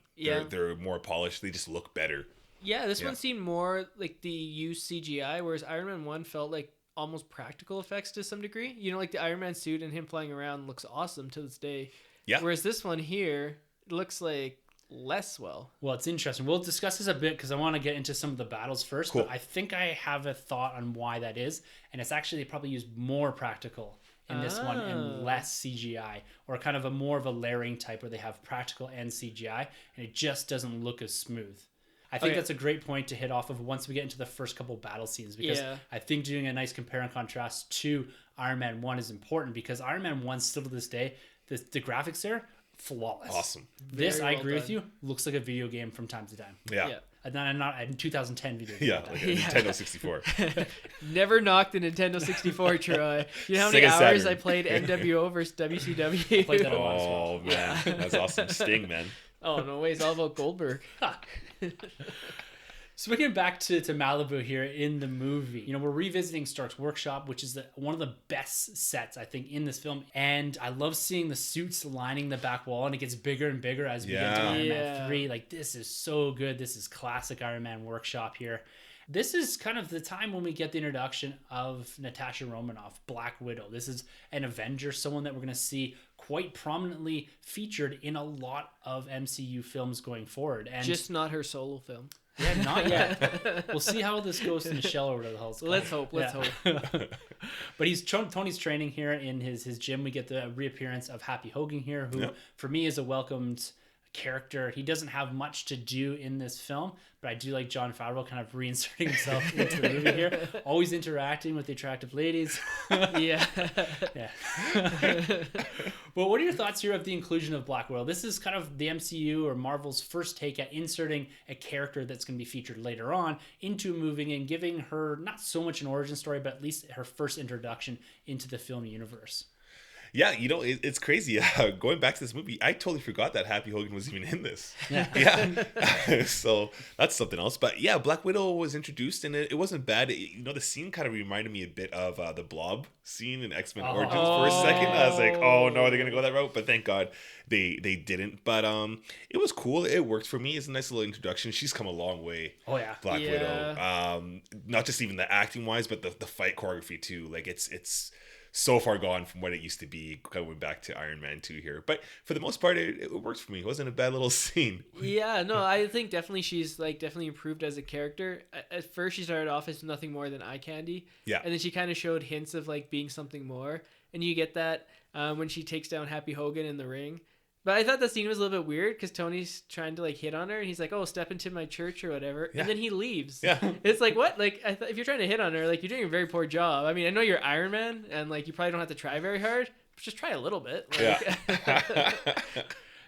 They're more polished. They just look better. Yeah, this one seemed more like the used CGI, whereas Iron Man 1 felt like almost practical effects to some degree. Like the Iron Man suit and him flying around looks awesome to this day. Yeah. Whereas this one here looks like less well. Well, it's interesting. We'll discuss this a bit because I want to get into some of the battles first. Cool. But I think I have a thought on why that is. And it's actually they probably used more practical in this one and less CGI, or kind of a more of a layering type where they have practical and CGI and it just doesn't look as smooth. I think that's a great point to hit off of once we get into the first couple battle scenes, because I think doing a nice compare and contrast to Iron Man 1 is important, because Iron Man 1 still to this day, the graphics there, flawless. Awesome. This, I agree with you, looks like a video game from time to time. Yeah. Not a 2010 video game. Yeah, like a Nintendo 64. Never knocked the Nintendo 64, Troy. You know how many hours I played NWO versus WCW? I played that a lot as well. Oh, man. That's awesome. Sting, man. Oh, no way. It's all about Goldberg. So we get back to Malibu here in the movie. We're revisiting Stark's workshop, which is one of the best sets, I think, in this film. And I love seeing the suits lining the back wall, and it gets bigger and bigger as we get to Iron Man 3. Like, this is so good. This is classic Iron Man workshop here. This is kind of the time when we get the introduction of Natasha Romanoff, Black Widow. This is an Avenger, someone that we're going to see quite prominently featured in a lot of MCU films going forward. And just not her solo film. Yeah, not yet. We'll see how this goes to Michelle or whatever the hell it's called. Let's hope. But Tony's training here in his gym. We get the reappearance of Happy Hogan here, who for me is a welcomed character. He doesn't have much to do in this film, but I do like Jon Favreau kind of reinserting himself into the movie here, always interacting with the attractive ladies. Yeah. But what are your thoughts here of the inclusion of Black Widow? This is kind of the MCU or Marvel's first take at inserting a character that's going to be featured later on into a movie and giving her not so much an origin story, but at least her first introduction into the film universe. Yeah, it's crazy. Going back to this movie, I totally forgot that Happy Hogan was even in this. Yeah. So that's something else. But yeah, Black Widow was introduced, and it wasn't bad. The scene kind of reminded me a bit of the Blob scene in X-Men Origins for a second. I was like, oh no, they're gonna go that route. But thank God they didn't. But it was cool. It worked for me. It's a nice little introduction. She's come a long way. Oh yeah, Black Widow. Not just even the acting wise, but the fight choreography too. Like it's so far gone from what it used to be, going back to Iron Man 2 here. But for the most part, it worked for me. It wasn't a bad little scene. Yeah, no, I think definitely she's definitely improved as a character. At first, she started off as nothing more than eye candy. Yeah. And then she kind of showed hints of being something more. And you get that when she takes down Happy Hogan in the ring. But I thought the scene was a little bit weird because Tony's trying to hit on her, and he's like, "Oh, step into my church" or whatever, and then he leaves. Yeah, it's like what? If you're trying to hit on her, you're doing a very poor job. I mean, I know you're Iron Man, and you probably don't have to try very hard. But just try a little bit.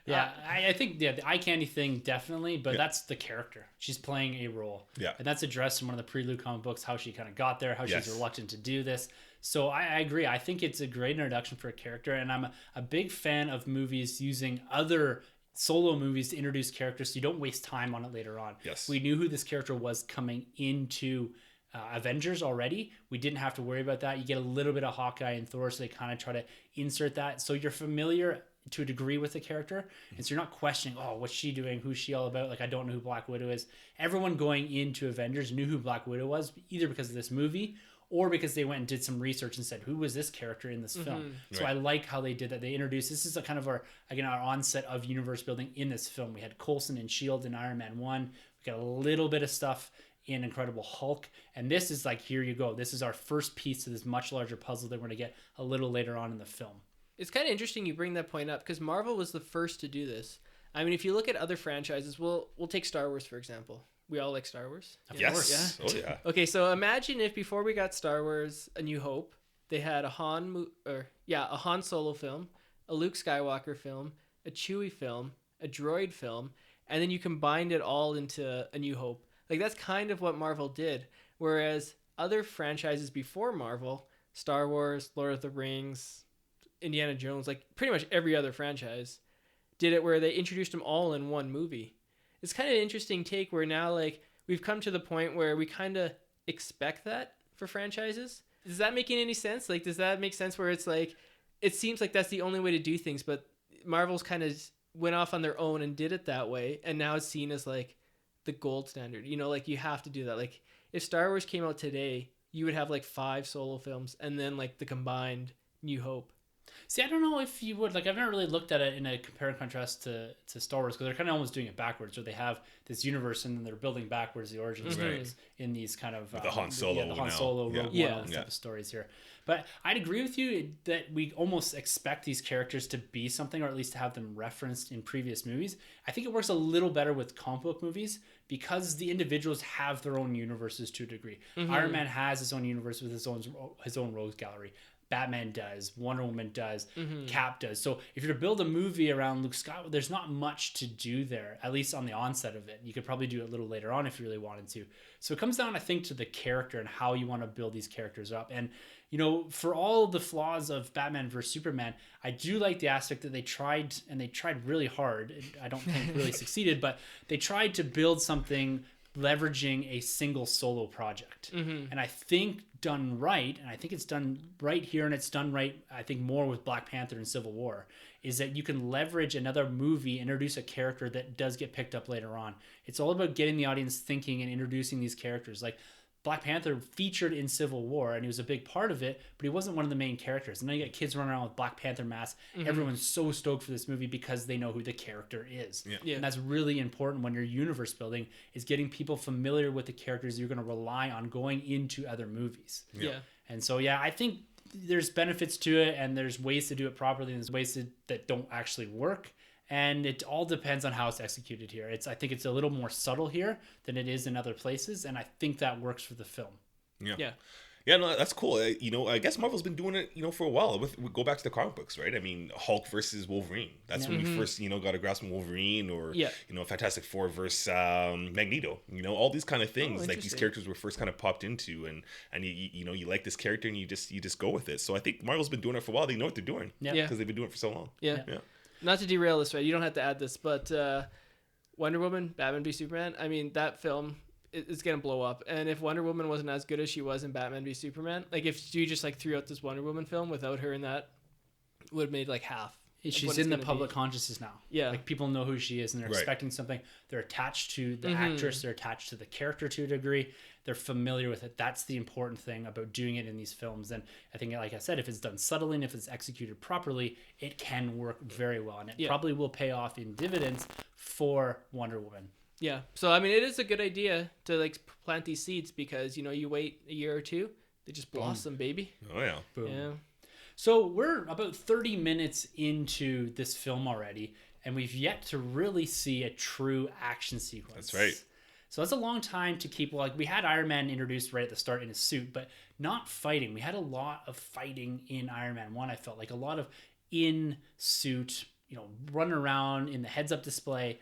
Yeah, I think the eye candy thing definitely, but that's the character. She's playing a role. Yeah, and that's addressed in one of the prelude comic books, how she kind of got there, how she's reluctant to do this. So I agree. I think it's a great introduction for a character, and I'm a big fan of movies using other solo movies to introduce characters so you don't waste time on it later on. Yes. We knew who this character was coming into Avengers already. We didn't have to worry about that. You get a little bit of Hawkeye and Thor, so they kind of try to insert that. So you're familiar to a degree with the character, and so you're not questioning, oh, what's she doing? Who's she all about? I don't know who Black Widow is. Everyone going into Avengers knew who Black Widow was, either because of this movie or because they went and did some research and said, who was this character in this film? So I like how they did that. They introduced, this is our onset of universe building in this film. We had Coulson and S.H.I.E.L.D. in Iron Man 1. We got a little bit of stuff in Incredible Hulk. And this is here you go. This is our first piece of this much larger puzzle that we're going to get a little later on in the film. It's kind of interesting you bring that point up because Marvel was the first to do this. I mean, if you look at other franchises, we'll take Star Wars, for example. We all like Star Wars. Yes. Yeah? Oh, yeah. Okay, so imagine if before we got Star Wars A New Hope, they had a Han Solo film, a Luke Skywalker film, a Chewie film, a droid film, and then you combined it all into A New Hope. That's kind of what Marvel did. Whereas other franchises before Marvel, Star Wars, Lord of the Rings, Indiana Jones, pretty much every other franchise, did it where they introduced them all in one movie. It's kind of an interesting take where now we've come to the point where we kind of expect that for franchises. Is that making any sense? Does that make sense where it's it seems like that's the only way to do things, but Marvel's kind of went off on their own and did it that way, and now it's seen as the gold standard. You have to do that. If Star Wars came out today, you would have 5 solo films and then the combined New Hope. See, I don't know if you would. I've never really looked at it in a compare and contrast to Star Wars, because they're kind of almost doing it backwards, where they have this universe and then they're building backwards the origin stories in these kind of... the Han Solo the Han Solo, Rogue One, all those type of stories here. But I'd agree with you that we almost expect these characters to be something, or at least to have them referenced in previous movies. I think it works a little better with comic book movies because the individuals have their own universes to a degree. Iron Man has his own universe with his own rogues gallery. Batman does, Wonder Woman does, Cap does. So if you're to build a movie around Luke Skywalker, there's not much to do there, at least on the onset of it. You could probably do it a little later on if you really wanted to. So it comes down, I think, to the character and how you want to build these characters up. And, for all the flaws of Batman vs. Superman, I do like the aspect that they tried really hard. I don't think really succeeded, but they tried to build something leveraging a single solo project. And I think done right, and I think it's done right here, and it's done right, I think, more with Black Panther and Civil War, is that you can leverage another movie, introduce a character that does get picked up later on. It's all about getting the audience thinking and introducing these characters. Black Panther featured in Civil War, and he was a big part of it, but he wasn't one of the main characters. And then you got kids running around with Black Panther masks. Everyone's so stoked for this movie because they know who the character is. Yeah. And that's really important when you're universe building, is getting people familiar with the characters you're going to rely on going into other movies. Yeah. And so, I think there's benefits to it, and there's ways to do it properly, and there's ways that don't actually work. And it all depends on how it's executed here. I think it's a little more subtle here than it is in other places, and I think that works for the film. Yeah. Yeah, no, that's cool. I guess Marvel's been doing it, for a while. We go back to the comic books, right? I mean, Hulk versus Wolverine. That's when we first, got a grasp on Wolverine, or Fantastic Four versus Magneto. All these kind of things, like these characters were first kind of popped into, and you like this character, and you just go with it. So I think Marvel's been doing it for a while. They know what they're doing, because they've been doing it for so long. Yeah. Not to derail this, right? You don't have to add this, but Wonder Woman, Batman v Superman. I mean, that film. It's gonna blow up, and if Wonder Woman wasn't as good as she was in Batman v Superman, like if you just like threw out this Wonder Woman film without her in that, would have made like half. She's in the public consciousness now. Yeah, like people know who she is, and they're expecting something. They're attached to the actress. They're attached to the character to a degree. They're familiar with it. That's the important thing about doing it in these films. And I think, like I said, if it's done subtly and if it's executed properly, it can work very well, and it probably will pay off in dividends for Wonder Woman. Yeah. So, I mean, it is a good idea to like plant these seeds, because, you wait a year or two, they just blossom, baby. Oh, yeah. Boom. Yeah. So we're about 30 minutes into this film already, and we've yet to really see a true action sequence. That's right. So that's a long time to keep. Like, we had Iron Man introduced right at the start in his suit, but not fighting. We had a lot of fighting in Iron Man 1, I felt like. A lot of in-suit, running around in the heads-up display.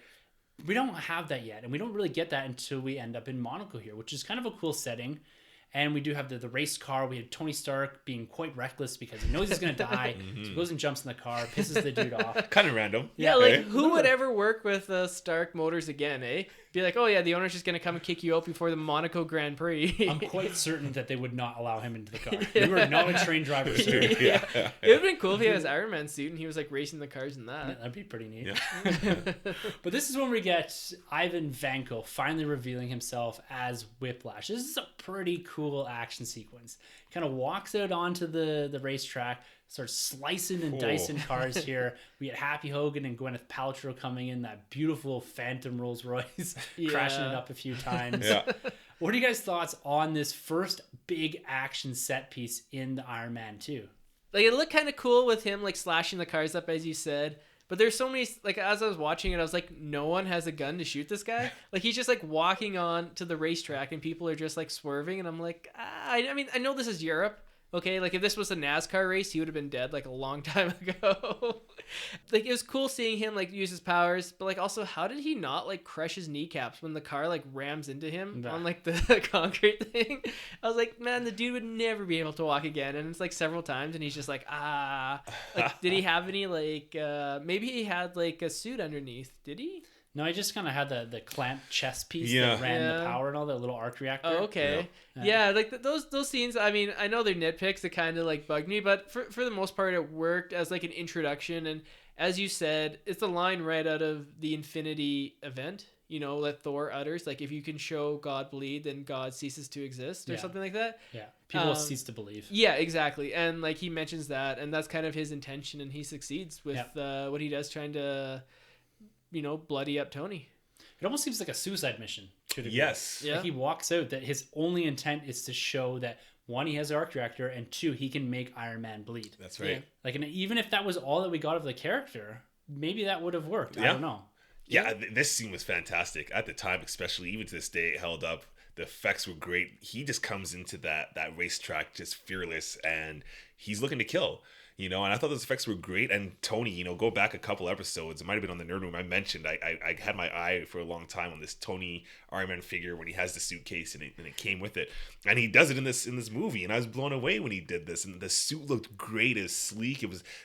We don't have that yet, and we don't really get that until we end up in Monaco here, which is kind of a cool setting. And we do have the race car. We had Tony Stark being quite reckless because he knows he's going to die. So he goes and jumps in the car, pisses the dude off. Kind of random. Yeah, like who would ever work with Stark Motors again, eh? Be like, oh yeah, the owner's just going to come and kick you out before the Monaco Grand Prix. I'm quite certain that they would not allow him into the car. You are not a trained driver, sir. It would have been cool if he had his Iron Man suit and he was like racing the cars in that. Yeah, that'd be pretty neat. Yeah. But this is when we get Ivan Vanko finally revealing himself as Whiplash. This is a pretty cool action sequence. He kind of walks out onto the racetrack, starts slicing and dicing cars here. We get Happy Hogan and Gwyneth Paltrow coming in, that beautiful Phantom Rolls Royce, crashing it up a few times. Yeah. What are you guys' thoughts on this first big action set piece in the Iron Man 2? Like, it looked kind of cool with him like slashing the cars up, as you said. But there's so many, like, as I was watching it, I was like, no one has a gun to shoot this guy. Like, he's just like walking on to the racetrack and people are just like swerving. And I'm like, I mean, I know this is Europe. Okay, like if this was a NASCAR race, he would have been dead like a long time ago. Like, it was cool seeing him like use his powers, but like also, how did he not like crush his kneecaps when the car like rams into him on like the concrete thing? I was like, man, the dude would never be able to walk again. And it's like several times, and he's just like, like, did he have any like maybe he had like a suit underneath? Did he? No, I just kind of had the clamp chest piece that ran the power and all that little arc reactor. Oh, okay. Yeah, like those scenes, I mean, I know they're nitpicks that kind of like bugged me, but for the most part, it worked as like an introduction. And as you said, it's a line right out of the Infinity event, that Thor utters, like, if you can show God bleed, then God ceases to exist, or something like that. Yeah, people cease to believe. Yeah, exactly. And like he mentions that, and that's kind of his intention, and he succeeds with what he does, trying to bloody up Tony. It almost seems like a suicide mission. Yes. Yeah. Like, he walks out that his only intent is to show that, one, he has an arc reactor, and two, he can make Iron Man bleed. That's right. Yeah. Like, and even if that was all that we got of the character, maybe that would have worked. I don't know. Yeah, this scene was fantastic at the time, especially. Even to this day, it held up. The effects were great. He just comes into that racetrack just fearless, and he's looking to kill. And I thought those effects were great. And Tony, go back a couple episodes. It might have been on the Nerd Room. I mentioned I had my eye for a long time on this Tony Iron Man figure when he has the suitcase and it came with it. And he does it in this movie. And I was blown away when he did this. And the suit looked great. It was sleek.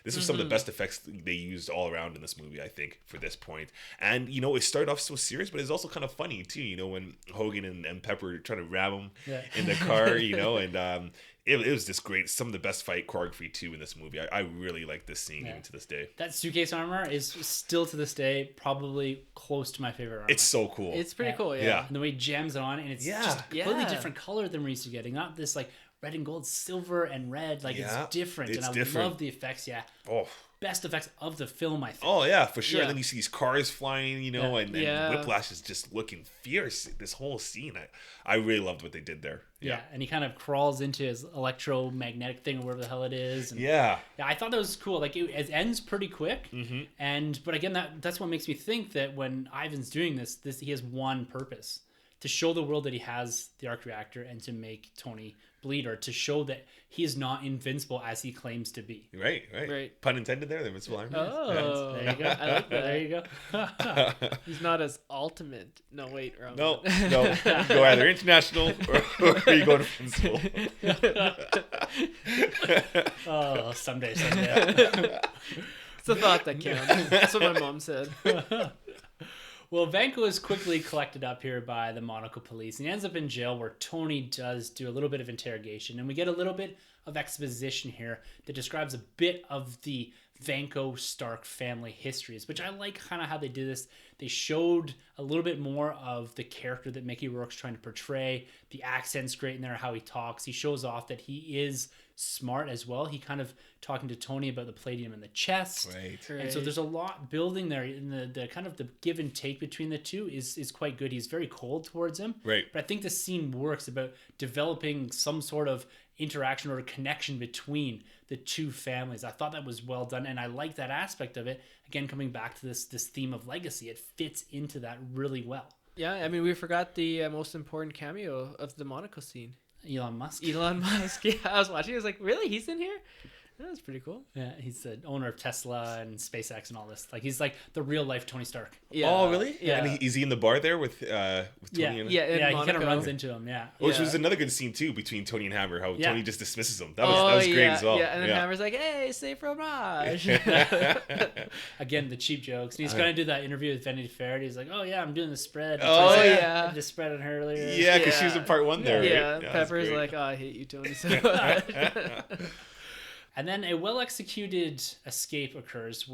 This was some of the best effects they used all around in this movie, I think, for this point. And, it started off so serious, but it's also kind of funny, too, when Hogan and Pepper are trying to ram him in the car, and it was just great. Some of the best fight choreography too in this movie. I really like this scene even to this day. That suitcase armor is still to this day probably close to my favorite armor. It's so cool. It's pretty cool, yeah. And the way he jams it on, and it's just a completely different color than we're used to getting. Not this like red and gold, silver and red. Like it's different. It's and different. I love the effects. Yeah. Oh. Best effects of the film, I think. Oh yeah, for sure. Yeah. And then you see these cars flying, and Whiplash is just looking fierce. This whole scene, I really loved what they did there. Yeah, and he kind of crawls into his electromagnetic thing, or whatever the hell it is. And yeah, I thought that was cool. Like it ends pretty quick, but again, that's what makes me think that when Ivan's doing this he has one purpose: to show the world that he has the arc reactor and to make Tony bleed, or to show that he is not invincible as he claims to be. Right. Pun intended there. The invincible Iron Man. Oh, There you go. I like that. There you go. He's not as ultimate. No, wait, wrong. No. Go either international or you go to invincible. Oh, someday. It's the thought that counts. That's what my mom said. Well, Vanko is quickly collected up here by the Monaco police, and he ends up in jail where Tony does do a little bit of interrogation, and we get a little bit of exposition here that describes a bit of the Vanko Stark family histories, which I like kind of how they did this. They showed a little bit more of the character that Mickey Rourke's trying to portray. The accent's great in there, how he talks. He shows off that he is smart as well. He kind of talking to Tony about the palladium in the chest. Right. And so there's a lot building there, and the kind of the give and take between the two is quite good. He's very cold towards him. Right. But I think the scene works about developing some sort of interaction or a connection between the two families. I thought that was well done, and I like that aspect of it. Again, coming back to this theme of legacy, it fits into that really well. Yeah, I mean, we forgot the most important cameo of the Monaco scene. Elon Musk. Elon Musk. Yeah, I was watching. I was like, really? He's in here? That was pretty cool. Yeah, he's the owner of Tesla and SpaceX and all this. Like, he's like the real life Tony Stark. Yeah. Oh, really? Yeah. And is he in the bar there with Tony? Yeah, and yeah, in he Monaco. kind of runs into him. Yeah. Which was another good scene too between Tony and Hammer. How Yeah. Tony just dismisses him. That was great as well. Yeah, and then Hammer's like, "Hey, say fromage." Again, the cheap jokes. And he's going to do that interview with Vanity Fair. And he's like, "Oh yeah, I'm doing the spread." And Oh, Tony's like, yeah. I did the spread on her earlier. Yeah, because she was in part one there. Yeah, Right? Pepper's that's like, "Oh, I hate you, Tony, so much." And then a well-executed escape occurs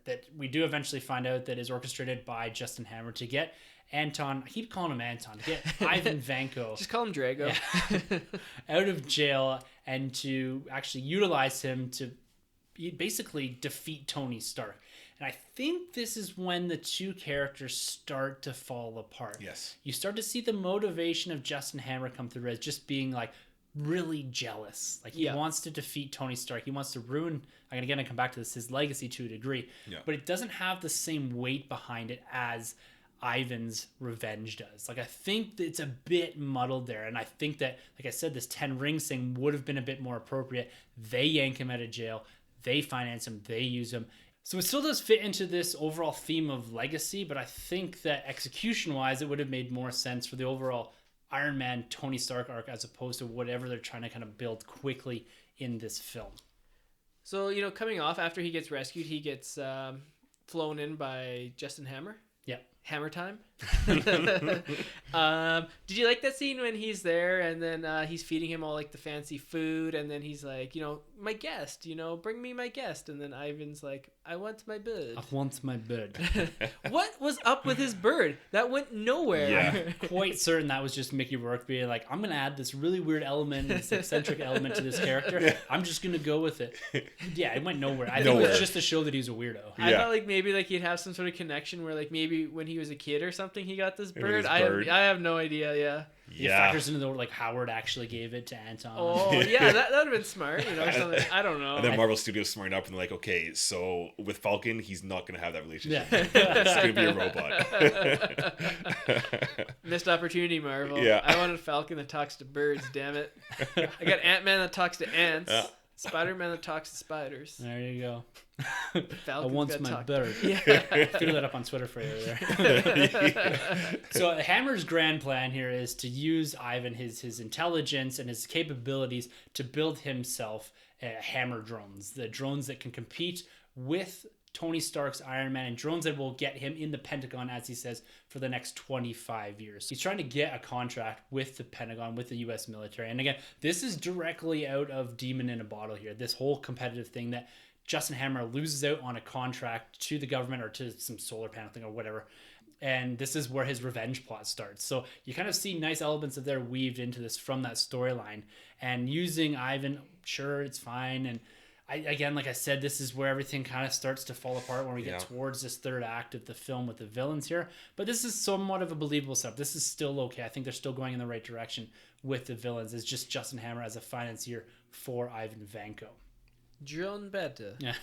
that we do eventually find out that is orchestrated by Justin Hammer to get Anton, I keep calling him Anton, to get Ivan Vanko Just call him Drago. out of jail and to actually utilize him to basically defeat Tony Stark. And I think this is when the two characters start to fall apart. Yes. You start to see the motivation of Justin Hammer come through as just being like really jealous. Like he wants to defeat Tony Stark. He wants to ruin, again, I come back to this, his legacy to a degree. Yeah. But it doesn't have the same weight behind it as Ivan's revenge does. Like, I think that it's a bit muddled there. And I think that, like I said, this 10 rings thing would have been a bit more appropriate. They yank him out of jail. They finance him. They use him. So it still does fit into this overall theme of legacy, but I think that execution-wise, it would have made more sense for the overall Iron Man Tony Stark arc as opposed to whatever they're trying to kind of build quickly in this film. So, coming off after he gets rescued, he gets flown in by Justin Hammer. Yeah. Hammer time. Did you like that scene when he's there and then he's feeding him all like the fancy food and then he's like, my guest, bring me my guest, and then Ivan's like, I want my bird. I want my bird. What was up with his bird? That went nowhere. Yeah. Quite certain that was just Mickey Rourke being like, I'm going to add this really weird element, this eccentric element to this character. I'm just going to go with it. Yeah, it went nowhere. I think it was just to show that he's a weirdo. I thought like maybe like he'd have some sort of connection where like maybe when he was a kid or something he got this bird. I have no idea. Yeah. It factors into the like Howard actually gave it to Anton. Oh yeah, that would have been smart. Or something. I don't know. And then Marvel Studios smartened up and they're like, okay, so with Falcon, he's not going to have that relationship. Yeah. It's going to be a robot. Missed opportunity, Marvel. Yeah. I wanted Falcon that talks to birds. Damn it. I got Ant-Man that talks to ants. Yeah. Spider-Man that talks to spiders. There you go. Falcon's I want got my talk. bird. Yeah. Figure that up on Twitter for you there. So Hammer's grand plan here is to use Ivan, his intelligence and his capabilities to build himself Hammer drones. The drones that can compete with Tony Stark's Iron Man and drones that will get him in the Pentagon, as he says, for the next 25 years. He's trying to get a contract with the Pentagon, with the U.S. military. And again, this is directly out of Demon in a Bottle here. This whole competitive thing that Justin Hammer loses out on a contract to the government or to some solar panel thing or whatever. And this is where his revenge plot starts. So you kind of see nice elements of there weaved into this from that storyline. And using Ivan, sure, it's fine. And again, like I said, this is where everything kind of starts to fall apart when we get towards this third act of the film with the villains here. But this is somewhat of a believable stuff. This is still okay. I think they're still going in the right direction with the villains. It's just Justin Hammer as a financier for Ivan Vanko. John Better. Yeah.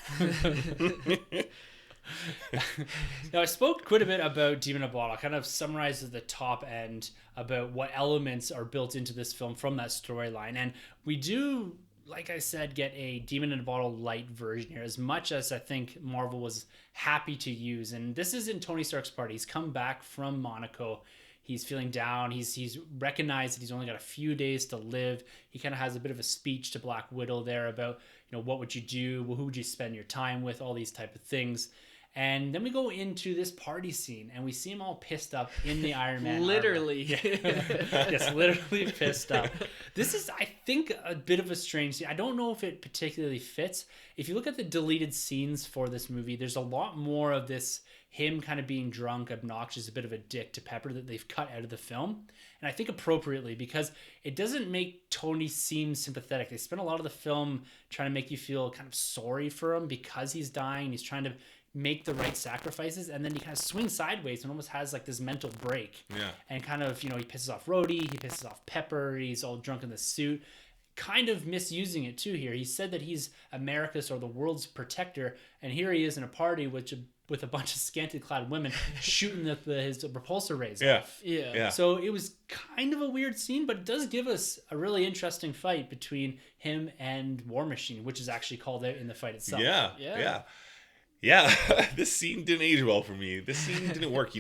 Now, I spoke quite a bit about Demon in a Bottle. I kind of summarized at the top end about what elements are built into this film from that storyline. And we do, like I said, get a Demon in a Bottle light version here, as much as I think Marvel was happy to use. And this is in Tony Stark's part. He's come back from Monaco. He's feeling down. He's recognized that he's only got a few days to live. He kind of has a bit of a speech to Black Widow there about, what would you do? Who would you spend your time with? All these type of things. And then we go into this party scene, and we see him all pissed up in the Iron Man Literally. Yes, literally pissed up. This is, I think, a bit of a strange scene. I don't know if it particularly fits. If you look at the deleted scenes for this movie, there's a lot more of this him kind of being drunk, obnoxious, a bit of a dick to Pepper that they've cut out of the film. And I think appropriately, because it doesn't make Tony seem sympathetic. They spend a lot of the film trying to make you feel kind of sorry for him because he's dying. He's trying to make the right sacrifices, and then he kind of swings sideways and almost has like this mental break. Yeah. And kind of, he pisses off Rhodey, he pisses off Pepper, he's all drunk in the suit, kind of misusing it too here. He said that he's America's or the world's protector, and here he is in a party with a bunch of scantily clad women shooting his repulsor rays off. Yeah. So it was kind of a weird scene, but it does give us a really interesting fight between him and War Machine, which is actually called out in the fight itself. Yeah, this scene didn't age well for me. This scene didn't work.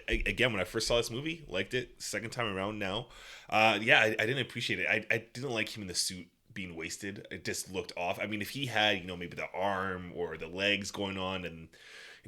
Again, when I first saw this movie, liked it. Second time around now, I didn't appreciate it. I didn't like him in the suit being wasted. It just looked off. I mean, if he had, maybe the arm or the legs going on and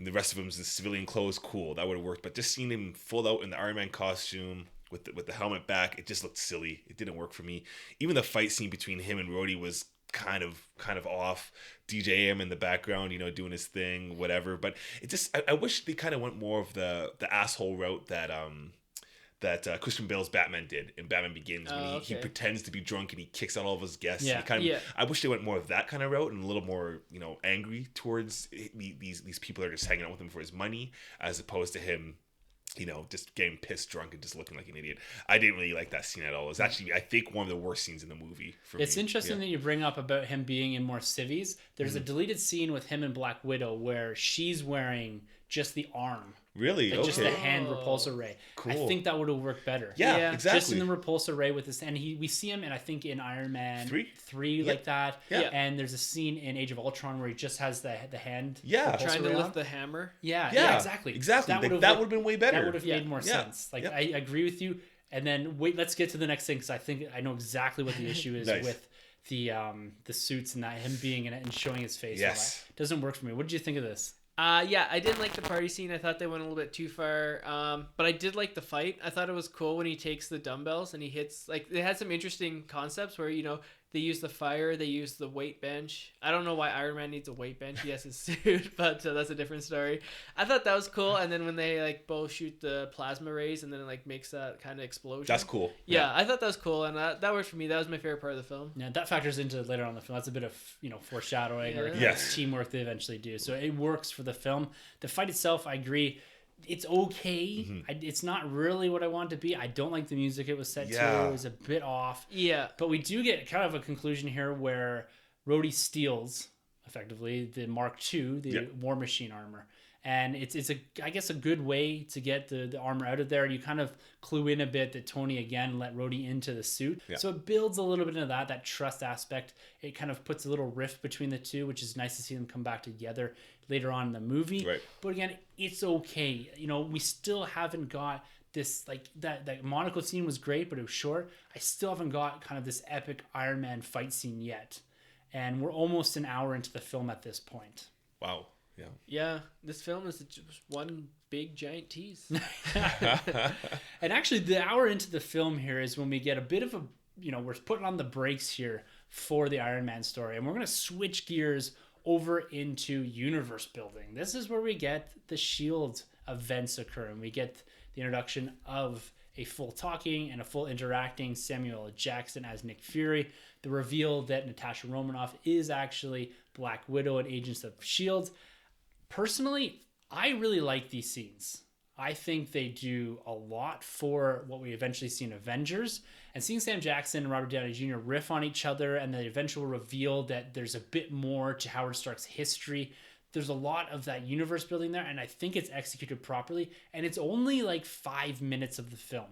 the rest of him's in civilian clothes, cool, that would have worked. But just seeing him full out in the Iron Man costume with the helmet back, it just looked silly. It didn't work for me. Even the fight scene between him and Rhodey was kind of off. DJ in the background, doing his thing, whatever. But it just, I wish they kind of went more of the asshole route that Christian Bale's Batman did in Batman Begins, when he pretends to be drunk and he kicks out all of his guests. Yeah. I wish they went more of that kind of route and a little more, angry towards these people that are just hanging out with him for his money, as opposed to him, just getting pissed drunk and just looking like an idiot. I didn't really like that scene at all. It was actually, I think, one of the worst scenes in the movie for me. It's interesting that you bring up about him being in more civvies. There's a deleted scene with him and Black Widow where she's wearing just the arm. Really? Like just the hand repulsor ray. Cool. I think that would have worked better. Yeah, exactly. Just in the repulsor ray with this, and we see him, and I think in Iron Man 3 like that. Yeah. And there's a scene in Age of Ultron where he just has the hand. Yeah. Trying to ray lift on. the hammer. Yeah, exactly. That would have been way better. That would have made more sense. Like, I agree with you. And then let's get to the next thing, because I think I know exactly what the issue is with the suits and that him being in it and showing his face. Yes. All that. Doesn't work for me. What did you think of this? I didn't like the party scene. I thought they went a little bit too far. But I did like the fight. I thought it was cool when he takes the dumbbells and he hits, like, they had some interesting concepts where, they use the fire, they use the weight bench. I don't know why Iron Man needs a weight bench. He has his suit, but that's a different story. I thought that was cool. And then when they both shoot the plasma rays and then it makes that kind of explosion. That's cool. Yeah, I thought that was cool, and that worked for me. That was my favorite part of the film. Yeah, that factors into later on in the film. That's a bit of foreshadowing or teamwork they eventually do. So it works for the film. The fight itself, I agree. It's okay. Mm-hmm. It's not really what I want it to be. I don't like the music it was set to. It was a bit off. Yeah. But we do get kind of a conclusion here where Rhodey steals, effectively, the Mark II, the War Machine armor. And it's I guess a good way to get the armor out of there. You kind of clue in a bit that Tony, again, let Rhodey into the suit. Yeah. So it builds a little bit of that trust aspect. It kind of puts a little rift between the two, which is nice to see them come back together later on in the movie. Right. But again, it's okay. We still haven't got this, that Monaco scene was great, but it was short. I still haven't got kind of this epic Iron Man fight scene yet. And we're almost an hour into the film at this point. Wow. Yeah, this film is just one big giant tease. And actually, the hour into the film here is when we get a bit of we're putting on the brakes here for the Iron Man story. And we're going to switch gears over into universe building. This is where we get the S.H.I.E.L.D. events occur. And we get the introduction of a full talking and a full interacting Samuel L. Jackson as Nick Fury. The reveal that Natasha Romanoff is actually Black Widow and Agents of S.H.I.E.L.D. Personally, I really like these scenes. I think they do a lot for what we eventually see in Avengers. And seeing Sam Jackson and Robert Downey Jr. riff on each other and the eventual reveal that there's a bit more to Howard Stark's history there's a lot of that universe building there, and I think it's executed properly. And it's only like 5 minutes of the film,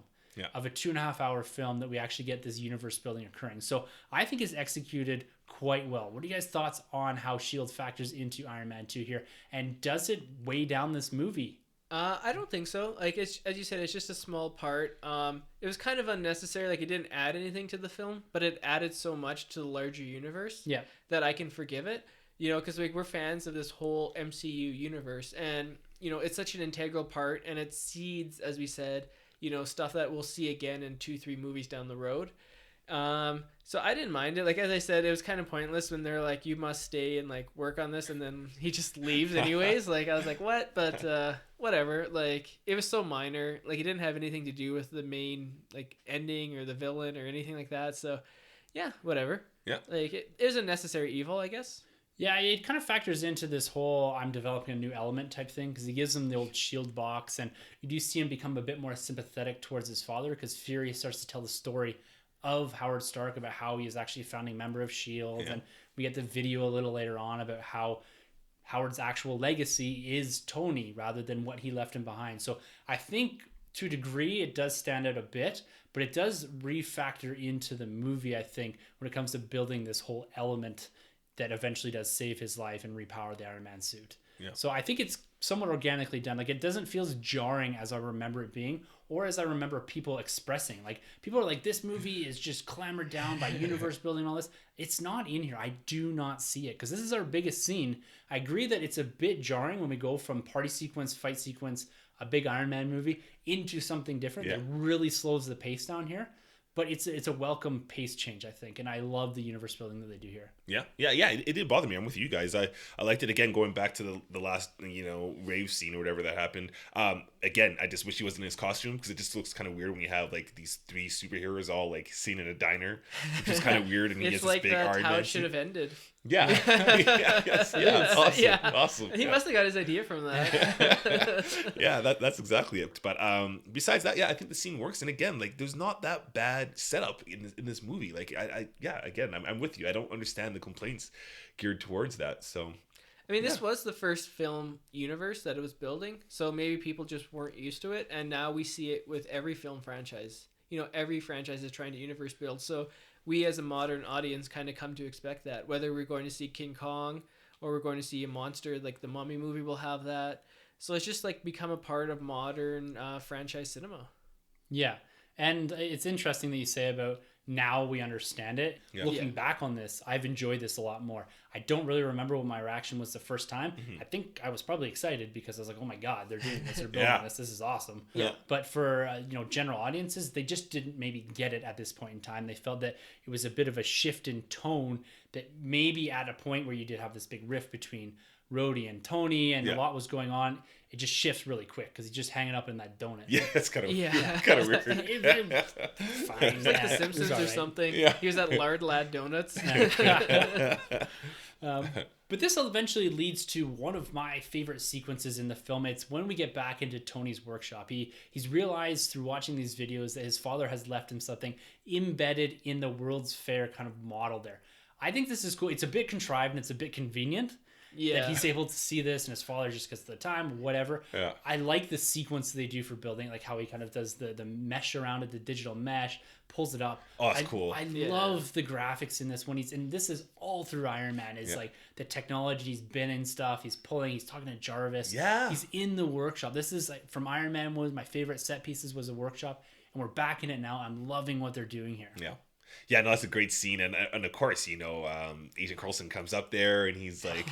of a 2.5 hour film, that we actually get this universe building occurring. So I think it's executed quite well. What are you guys' thoughts on how S.H.I.E.L.D. factors into Iron Man 2 here? And does it weigh down this movie? I don't think so. Like, it's, as you said, it's just a small part. It was kind of unnecessary. Like, it didn't add anything to the film, but it added so much to the larger universe that I can forgive it. You know, because we're fans of this whole MCU universe, and you know, it's such an integral part, and it seeds, as we said, you know, stuff that we'll see again in 2-3 movies down the road. So I didn't mind it. Like, as I said, it was kind of pointless when they're like, you must stay and like work on this, and then he just leaves anyways. Like, I was like, what? But whatever. Like, it was so minor. Like, it didn't have anything to do with the main like ending or the villain or anything like that. So yeah, whatever. Yeah. Like, it was a necessary evil, I guess. Yeah, it kind of factors into this whole I'm developing a new element type thing, because he gives him the old shield box, and you do see him become a bit more sympathetic towards his father, because Fury starts to tell the story of Howard Stark about how he is actually a founding member of S.H.I.E.L.D. And we get the video a little later on about how Howard's actual legacy is Tony rather than what he left him behind. So I think to a degree it does stand out a bit, but it does refactor into the movie, I think, when it comes to building this whole element that eventually does save his life and repower the Iron Man suit. Yeah. So I think it's somewhat organically done. Like, it doesn't feel as jarring as I remember it being, or as I remember people expressing. Like, people are like, this movie is just clamored down by universe building and all this. It's not in here. I do not see it, because this is our biggest scene. I agree that it's a bit jarring when we go from party sequence, fight sequence, a big Iron Man movie, into something different that really slows the pace down here. But it's a welcome pace change, I think, and I love the universe building that they do here. Yeah. It did bother me. I'm with you guys. I liked it, again, going back to the last, you know, rave scene or whatever that happened. Again, I just wish he wasn't in his costume, because it just looks kind of weird when you have like these 3 superheroes all like seen in a diner, which is kind of weird. And he it's has like this big that's Iron how Man it should have ended. Yeah. Awesome. He must have got his idea from that. Yeah, that's exactly it. But besides that, I think the scene works. And again, like, there's not that bad setup in this movie. Like, I'm with you. I don't understand the complaints geared towards that. So, I mean, this was the first film universe that it was building, so maybe people just weren't used to it, and now we see it with every film franchise. You know, every franchise is trying to universe build, so we as a modern audience kind of come to expect that. Whether we're going to see King Kong or we're going to see a monster, like the Mummy movie will have that. So it's just like become a part of modern franchise cinema. Yeah, and it's interesting that you say about now we understand it. Looking back on this, I've enjoyed this a lot more. I don't really remember what my reaction was the first time. I think I was probably excited, because I was like, oh my God, they're doing this, they're building this is awesome. But for general audiences, they just didn't maybe get it at this point in time. They felt that it was a bit of a shift in tone, that maybe at a point where you did have this big rift between Rhodey and Tony, and a lot was going on, it just shifts really quick, because he's just hanging up in that donut. Yeah, that's kind of weird. Fine. It's like The Simpsons or something. He was at Lard Lad Donuts. But this eventually leads to one of my favorite sequences in the film. It's when we get back into Tony's workshop. He's realized through watching these videos that his father has left him something embedded in the World's Fair kind of model there. I think this is cool. It's a bit contrived and it's a bit convenient. That he's able to see this, and his father just because of the time, whatever. I like the sequence they do for building, like how he kind of does the mesh around it, the digital mesh, pulls it up. Oh, it's cool. I love the graphics in this when and this is all through Iron Man. It's like the technology, he's been in stuff, he's talking to Jarvis. He's in the workshop. This is like, from Iron Man, one of my favorite set pieces was a workshop, and we're back in it now. I'm loving what they're doing here. Yeah, no, that's a great scene, and of course, Agent Coulson comes up there, and he's like,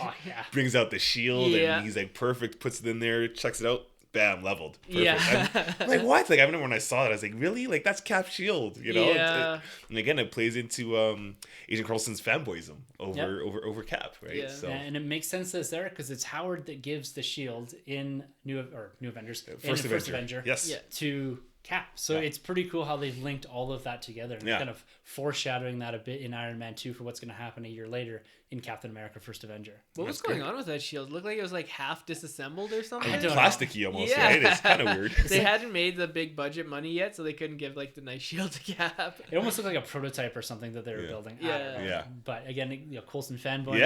brings out the shield, and he's like, perfect, puts it in there, checks it out, bam, leveled, perfect. I'm like, what? Like, I remember when I saw it, I was like, really? Like, that's Cap's shield, you know? And again, it plays into Agent Coulson's fanboyism over Cap, right? So, and it makes sense that it's there, because it's Howard that gives the shield in New Avengers, First Avenger, to Cap. So it's pretty cool how they've linked all of that together, and kind of foreshadowing that a bit in Iron Man 2 for what's going to happen a year later in Captain America: First Avenger. What was going on with that shield? It looked like it was like half disassembled or something. Like plasticky almost, right? It's kind of weird. They hadn't made the big budget money yet, so they couldn't give like the nice shield to Cap. It almost looked like a prototype or something that they were building. Yeah. But again, Coulson fanboy.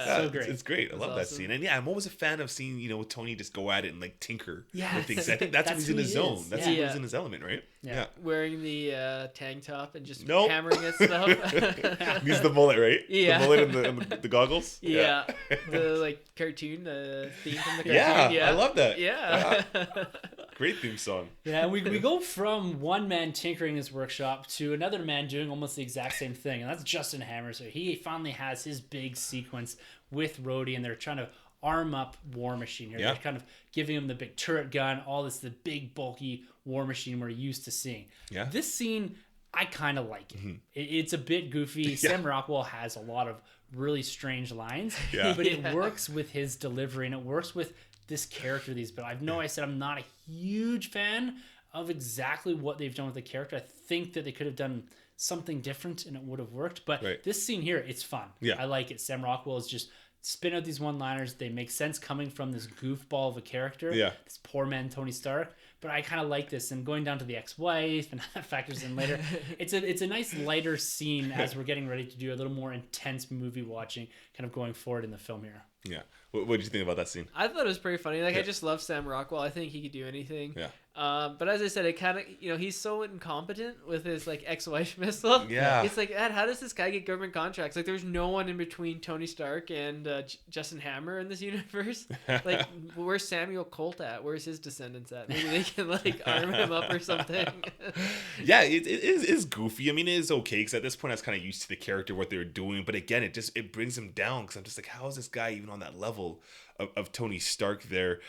So great. It's great. I love that scene. And I'm always a fan of seeing Tony just go at it and like tinker with things. I think that's when he's in his zone. That's when he's in his element, right? Yeah. Wearing the tank top and just hammering at stuff. He's the mullet, right? Yeah. The mullet and the goggles. Yeah. The like cartoon, the theme from the cartoon. Yeah. I love that. Yeah. Great theme song. Yeah, and we go from one man tinkering his workshop to another man doing almost the exact same thing, and that's Justin Hammer. So he finally has his big sequence with Rhodey, and they're trying to arm up War Machine here. They're kind of giving him the big turret gun, all this, the big bulky War Machine we're used to seeing. Yeah. This scene, I kind of like it. It's a bit goofy. Sam Rockwell has a lot of really strange lines, but it works with his delivery, and it works with this character these built. I said I'm not a huge fan of exactly what they've done with the character. I think that they could have done something different and it would have worked, but this scene here, it's fun. I like it. Sam Rockwell is just spin out these one-liners. They make sense coming from this goofball of a character, this poor man Tony Stark, but I kind of like this. And going down to the ex-wife, and that factors in later. It's a nice lighter scene as we're getting ready to do a little more intense movie watching kind of going forward in the film here. Yeah. What did you think about that scene? I thought it was pretty funny. Like, I just love Sam Rockwell. I think he could do anything. Yeah. But as I said, it kind of, he's so incompetent with his, like, ex-wife missile. Yeah. It's like, how does this guy get government contracts? Like, there's no one in between Tony Stark and Justin Hammer in this universe. Like, where's Samuel Colt at? Where's his descendants at? Maybe they can, like, arm him up or something. Yeah, it is goofy. I mean, it is okay, because at this point I was kind of used to the character, what they were doing. But again, it brings him down, because I'm just like, how is this guy even on that level of Tony Stark there?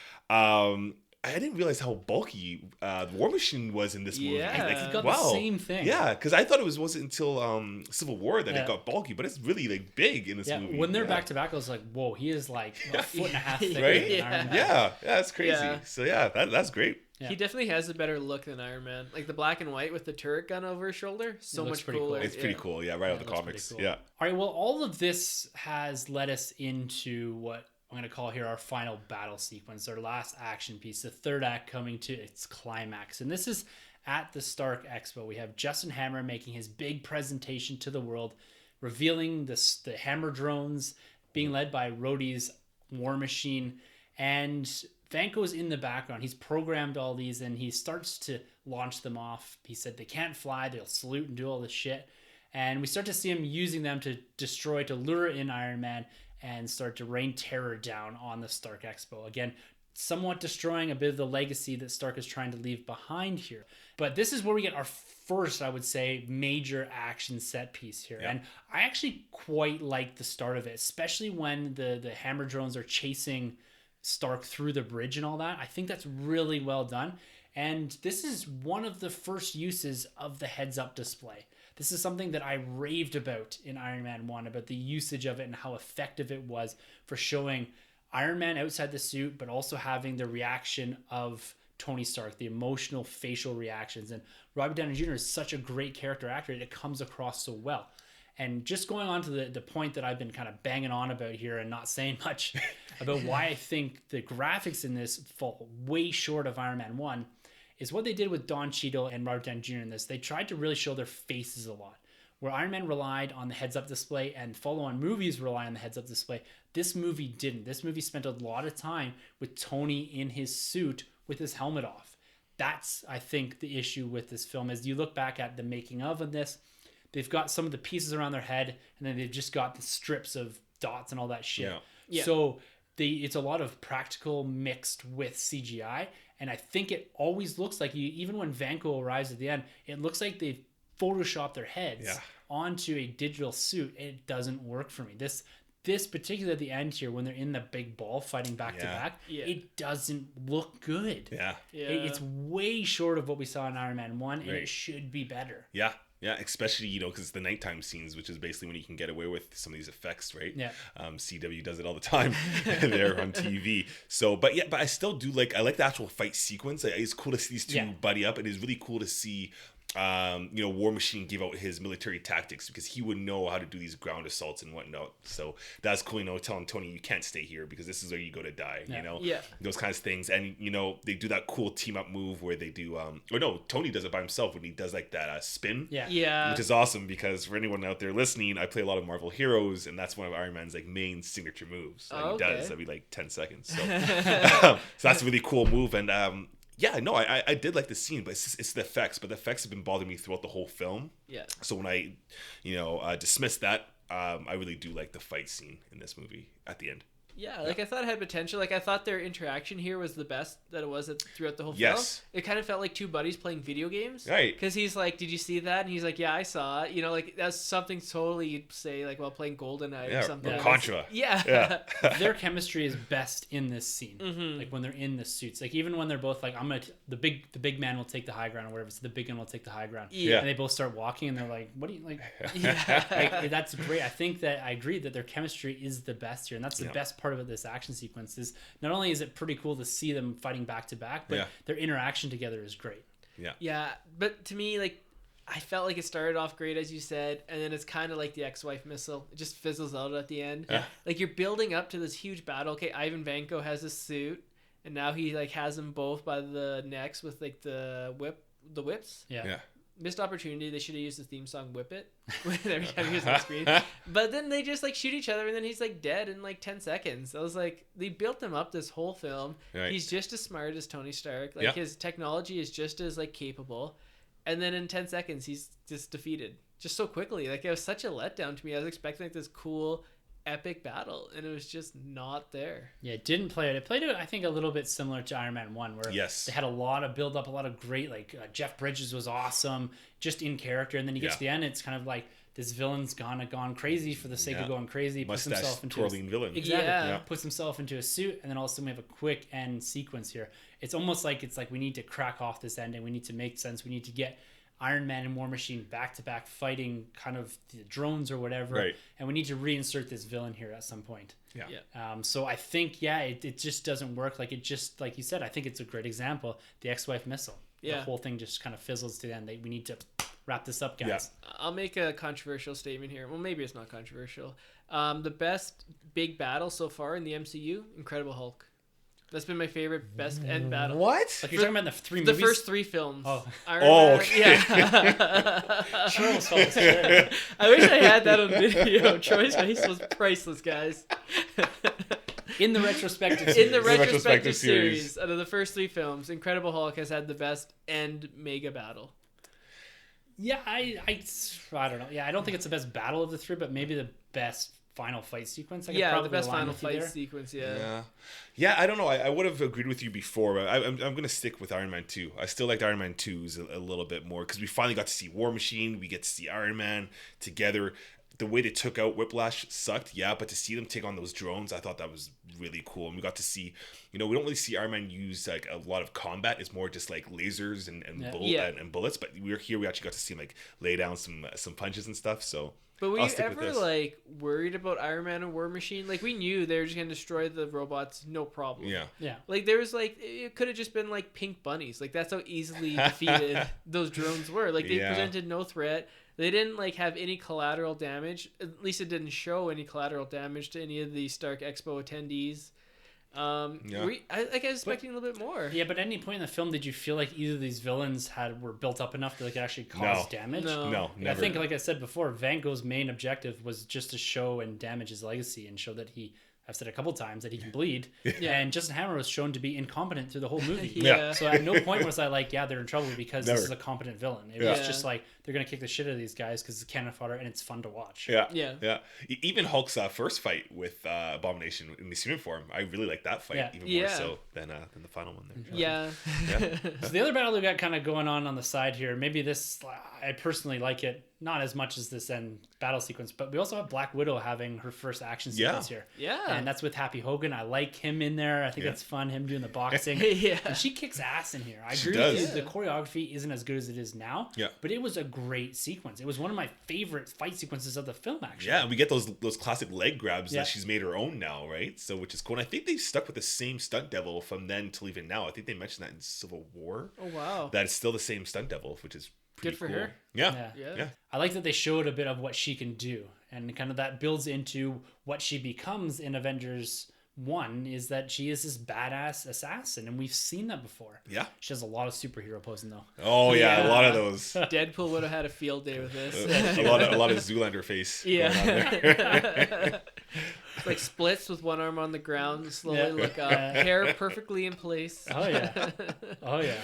I didn't realize how bulky the War Machine was in this movie. Yeah. Like, he's got the same thing. Yeah, because I thought it wasn't until Civil War that it got bulky, but it's really like big in this movie. When they're back to back, I was like, whoa, he is like a foot and a half thicker right? than Iron Man. Yeah, that's crazy. Yeah. So that's great. Yeah. He definitely has a better look than Iron Man. Like the black and white with the turret gun over his shoulder, so much cooler. Cool. It's pretty cool. Yeah, right out of the comics. Cool. Yeah. All right. Well, all of this has led us into what I'm going to call here our final battle sequence, our last action piece, the third act coming to its climax. And this is at the Stark Expo. We have Justin Hammer making his big presentation to the world, revealing the Hammer drones being led by Rhodey's War Machine. And Vanko's in the background. He's programmed all these and he starts to launch them off. He said they can't fly, they'll salute and do all this shit. And we start to see him using them to destroy, to lure in Iron Man and start to rain terror down on the Stark Expo. Again, somewhat destroying a bit of the legacy that Stark is trying to leave behind here. But this is where we get our first, I would say, major action set piece here. Yeah. And I actually quite like the start of it, especially when the Hammer drones are chasing Stark through the bridge and all that. I think that's really well done. And this is one of the first uses of the heads-up display. This is something that I raved about in Iron Man 1, about the usage of it and how effective it was for showing Iron Man outside the suit, but also having the reaction of Tony Stark, the emotional facial reactions. And Robert Downey Jr. is such a great character actor. It comes across so well. And just going on to the point that I've been kind of banging on about here and not saying much about why I think the graphics in this fall way short of Iron Man 1 is what they did with Don Cheadle and Robert Downey Jr. in this. They tried to really show their faces a lot. Where Iron Man relied on the heads-up display and follow-on movies rely on the heads-up display, this movie didn't. This movie spent a lot of time with Tony in his suit with his helmet off. That's, I think, the issue with this film. As you look back at the making of this, they've got some of the pieces around their head, and then they've just got the strips of dots and all that shit. Yeah. So it's a lot of practical mixed with CGI, and I think it always looks like, even when Vanko arrives at the end, it looks like they've photoshopped their heads onto a digital suit. It doesn't work for me. This particular at the end here, when they're in the big ball fighting back to back, it doesn't look good. It's way short of what we saw in Iron Man 1, and it should be better. Yeah, especially, because it's the nighttime scenes, which is basically when you can get away with some of these effects, right? Yeah. CW does it all the time there on TV. So, but I still do I like the actual fight sequence. It's cool to see these two buddy up. It is really cool to see War Machine gave out his military tactics because he would know how to do these ground assaults and whatnot. So that's cool, telling Tony, you can't stay here because this is where you go to die, those kinds of things. And, they do that cool team up move where they do, Tony does it by himself when he does like that spin. Yeah. Which is awesome because for anyone out there listening, I play a lot of Marvel Heroes and that's one of Iron Man's like main signature moves. He does every like 10 seconds. So, so that's a really cool move. And, I did like the scene, but it's the effects. But the effects have been bothering me throughout the whole film. Yeah. So when I, dismiss that, I really do like the fight scene in this movie at the end. Yeah, I thought it had potential. I thought their interaction here was the best that it was throughout the whole film. Yes. It kind of felt like two buddies playing video games. Right. Because he's like, did you see that? And he's like, yeah, I saw it. That's something totally you'd say, like, while playing GoldenEye or something. Or Contra. Yeah. Their chemistry is best in this scene. Mm-hmm. Like, when they're in the suits. Like, even when they're both like, the big man will take the high ground or whatever. So the big one will take the high ground. Yeah. And they both start walking and they're like, what do you, like... Yeah. Like, that's great. I think that I agree that their chemistry is the best here. And that's the best part of this action sequence is not only is it pretty cool to see them fighting back to back, but their interaction together is great. Yeah, but to me, like, I felt like it started off great, as you said, and then it's kind of like the ex-wife missile. It just fizzles out at the end. Like, you're building up to this huge battle. Okay, Ivan Vanko has a suit, and now he like has them both by the necks with like the whips. Yeah. Missed opportunity. They should have used the theme song "Whip It" every time he was on screen. But then they just like shoot each other, and then he's like dead in like 10 seconds. I was like, they built him up this whole film. Right. He's just as smart as Tony Stark. Like his technology is just as like capable, and then in 10 seconds he's just defeated just so quickly. Like, it was such a letdown to me. I was expecting like this cool epic battle, and it was just not there. Yeah, it didn't play it. It played it, I think, a little bit similar to Iron Man 1, where they had a lot of build up, a lot of great, like, Jeff Bridges was awesome, just in character, and then you get to the end, it's kind of like, this villain's gone crazy for the sake of going crazy. Mustache twirling villain. Exactly. Yeah. Puts himself into a suit, and then all of a sudden we have a quick end sequence here. It's almost like we need to crack off this ending. We need to make sense. We need to get Iron Man and War Machine back to back fighting kind of the drones or whatever, and we need to reinsert this villain here at some point. So I think it just doesn't work. Like, it just, like you said, I think it's a great example. The ex-wife missile. The whole thing just kind of fizzles to the end. We need to wrap this up, guys. I'll make a controversial statement here. Well, maybe it's not controversial. The best big battle so far in the MCU, Incredible Hulk. That's been my favorite best end battle. What? Like, you're talking about the movies? The first 3 films. Oh, okay. Yeah. I wish I had that on video. Troy's face was priceless, guys. In the retrospective series. In the retrospective series, out of the first 3 films, Incredible Hulk has had the best end mega battle. Yeah, I don't know. Yeah, I don't think it's the best battle of the 3, but maybe the best final fight sequence. The best final fight sequence. Yeah, I don't know. I would have agreed with you before, but I'm going to stick with Iron Man 2. I still liked Iron Man 2's a little bit more because we finally got to see War Machine. We get to see Iron Man together. The way they took out Whiplash sucked, but to see them take on those drones, I thought that was really cool. And we got to see, we don't really see Iron Man use like a lot of combat. It's more just like lasers and bullets. But we actually got to see him like lay down some punches and stuff. So. But were you ever like worried about Iron Man and War Machine? Like, we knew they were just gonna destroy the robots, no problem. Yeah. Like, there was like, it could have just been like pink bunnies. Like, that's how easily defeated those drones were. Like, they presented no threat. They didn't like have any collateral damage. At least it didn't show any collateral damage to any of the Stark Expo attendees. I was expecting a little bit more. Yeah, but at any point in the film, did you feel like either of these villains were built up enough to like actually cause damage? No, never. I think, like I said before, Vanko's main objective was just to show and damage his legacy and show that I've said a couple times that he can bleed. And Justin Hammer was shown to be incompetent through the whole movie. So at no point was I like, they're in trouble because this is a competent villain. It was just like, they're going to kick the shit out of these guys because it's cannon fodder and it's fun to watch. Yeah. Even Hulk's first fight with Abomination in the human form, I really like that fight even more so than the final one there. So the other battle we got kind of going on the side here, maybe this, I personally like it, not as much as this end battle sequence, but we also have Black Widow having her first action sequence here. And that's with Happy Hogan. I like him in there. I think that's fun, him doing the boxing. And she kicks ass in here. I agree with you. The choreography isn't as good as it is now. Yeah. But it was a great sequence. It was one of my favorite fight sequences of the film, actually. Yeah, and we get those classic leg grabs that she's made her own now, right? So, which is cool. And I think they stuck with the same stunt devil from then till even now. I think they mentioned that in Civil War. Oh, wow. That it's still the same stunt devil, which is pretty good for cool. her. Yeah. I like that they showed a bit of what she can do, and kind of that builds into what she becomes in Avengers 1, is that she is this badass assassin, and we've seen that before. Yeah. She has a lot of superhero posing, though. Oh, yeah, a lot of those. Deadpool would have had a field day with this. a lot of Zoolander face. Yeah. Like splits with one arm on the ground, slowly look up, hair perfectly in place. Oh, yeah. Oh, yeah.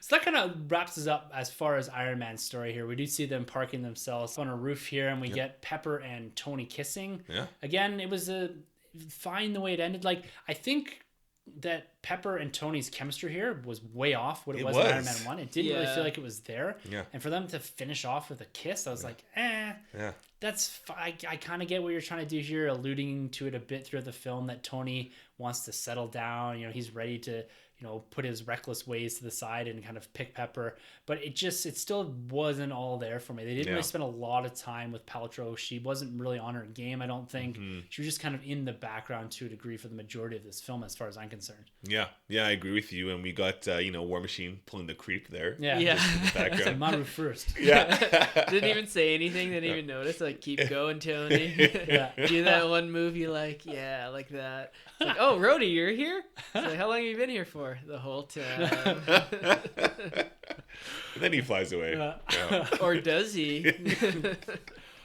So that kind of wraps us up as far as Iron Man's story here. We do see them parking themselves on a roof here, and we get Pepper and Tony kissing. Yeah. Again, it was fine the way it ended. Like, I think that Pepper and Tony's chemistry here was way off what it was in Iron Man 1. It didn't really feel like it was there. Yeah. And for them to finish off with a kiss, I was like, that's I kind of get what you're trying to do here, alluding to it a bit throughout the film, that Tony wants to settle down. You know, he's ready to, you know, put his reckless ways to the side and kind of pick Pepper. But it still wasn't all there for me. They didn't really spend a lot of time with Paltrow. She wasn't really on her game, I don't think. She was just kind of in the background to a degree for the majority of this film, as far as I'm concerned. Yeah, I agree with you. And we got, War Machine pulling the creep there. Yeah. In the background. Maru first. Yeah. Didn't even say anything, didn't even notice. Like, keep going, Tony. Do that one move you like. Yeah, like that. It's like, oh, Rhodey, you're here? It's like, how long have you been here for? The whole time. And then he flies away. Or does he?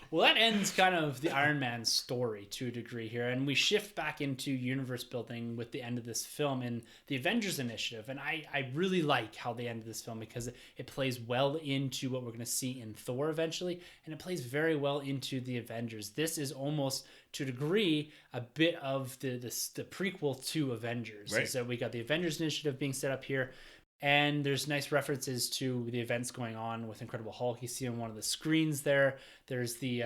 Well, that ends kind of the Iron Man story to a degree here, and we shift back into universe building with the end of this film in the Avengers Initiative. And I really like how they ended this film, because it plays well into what we're going to see in Thor eventually, and it plays very well into the Avengers. This is almost, to a degree, a bit of the prequel to Avengers. Right. So we got the Avengers Initiative being set up here. And there's nice references to the events going on with Incredible Hulk. You see on one of the screens there. There's the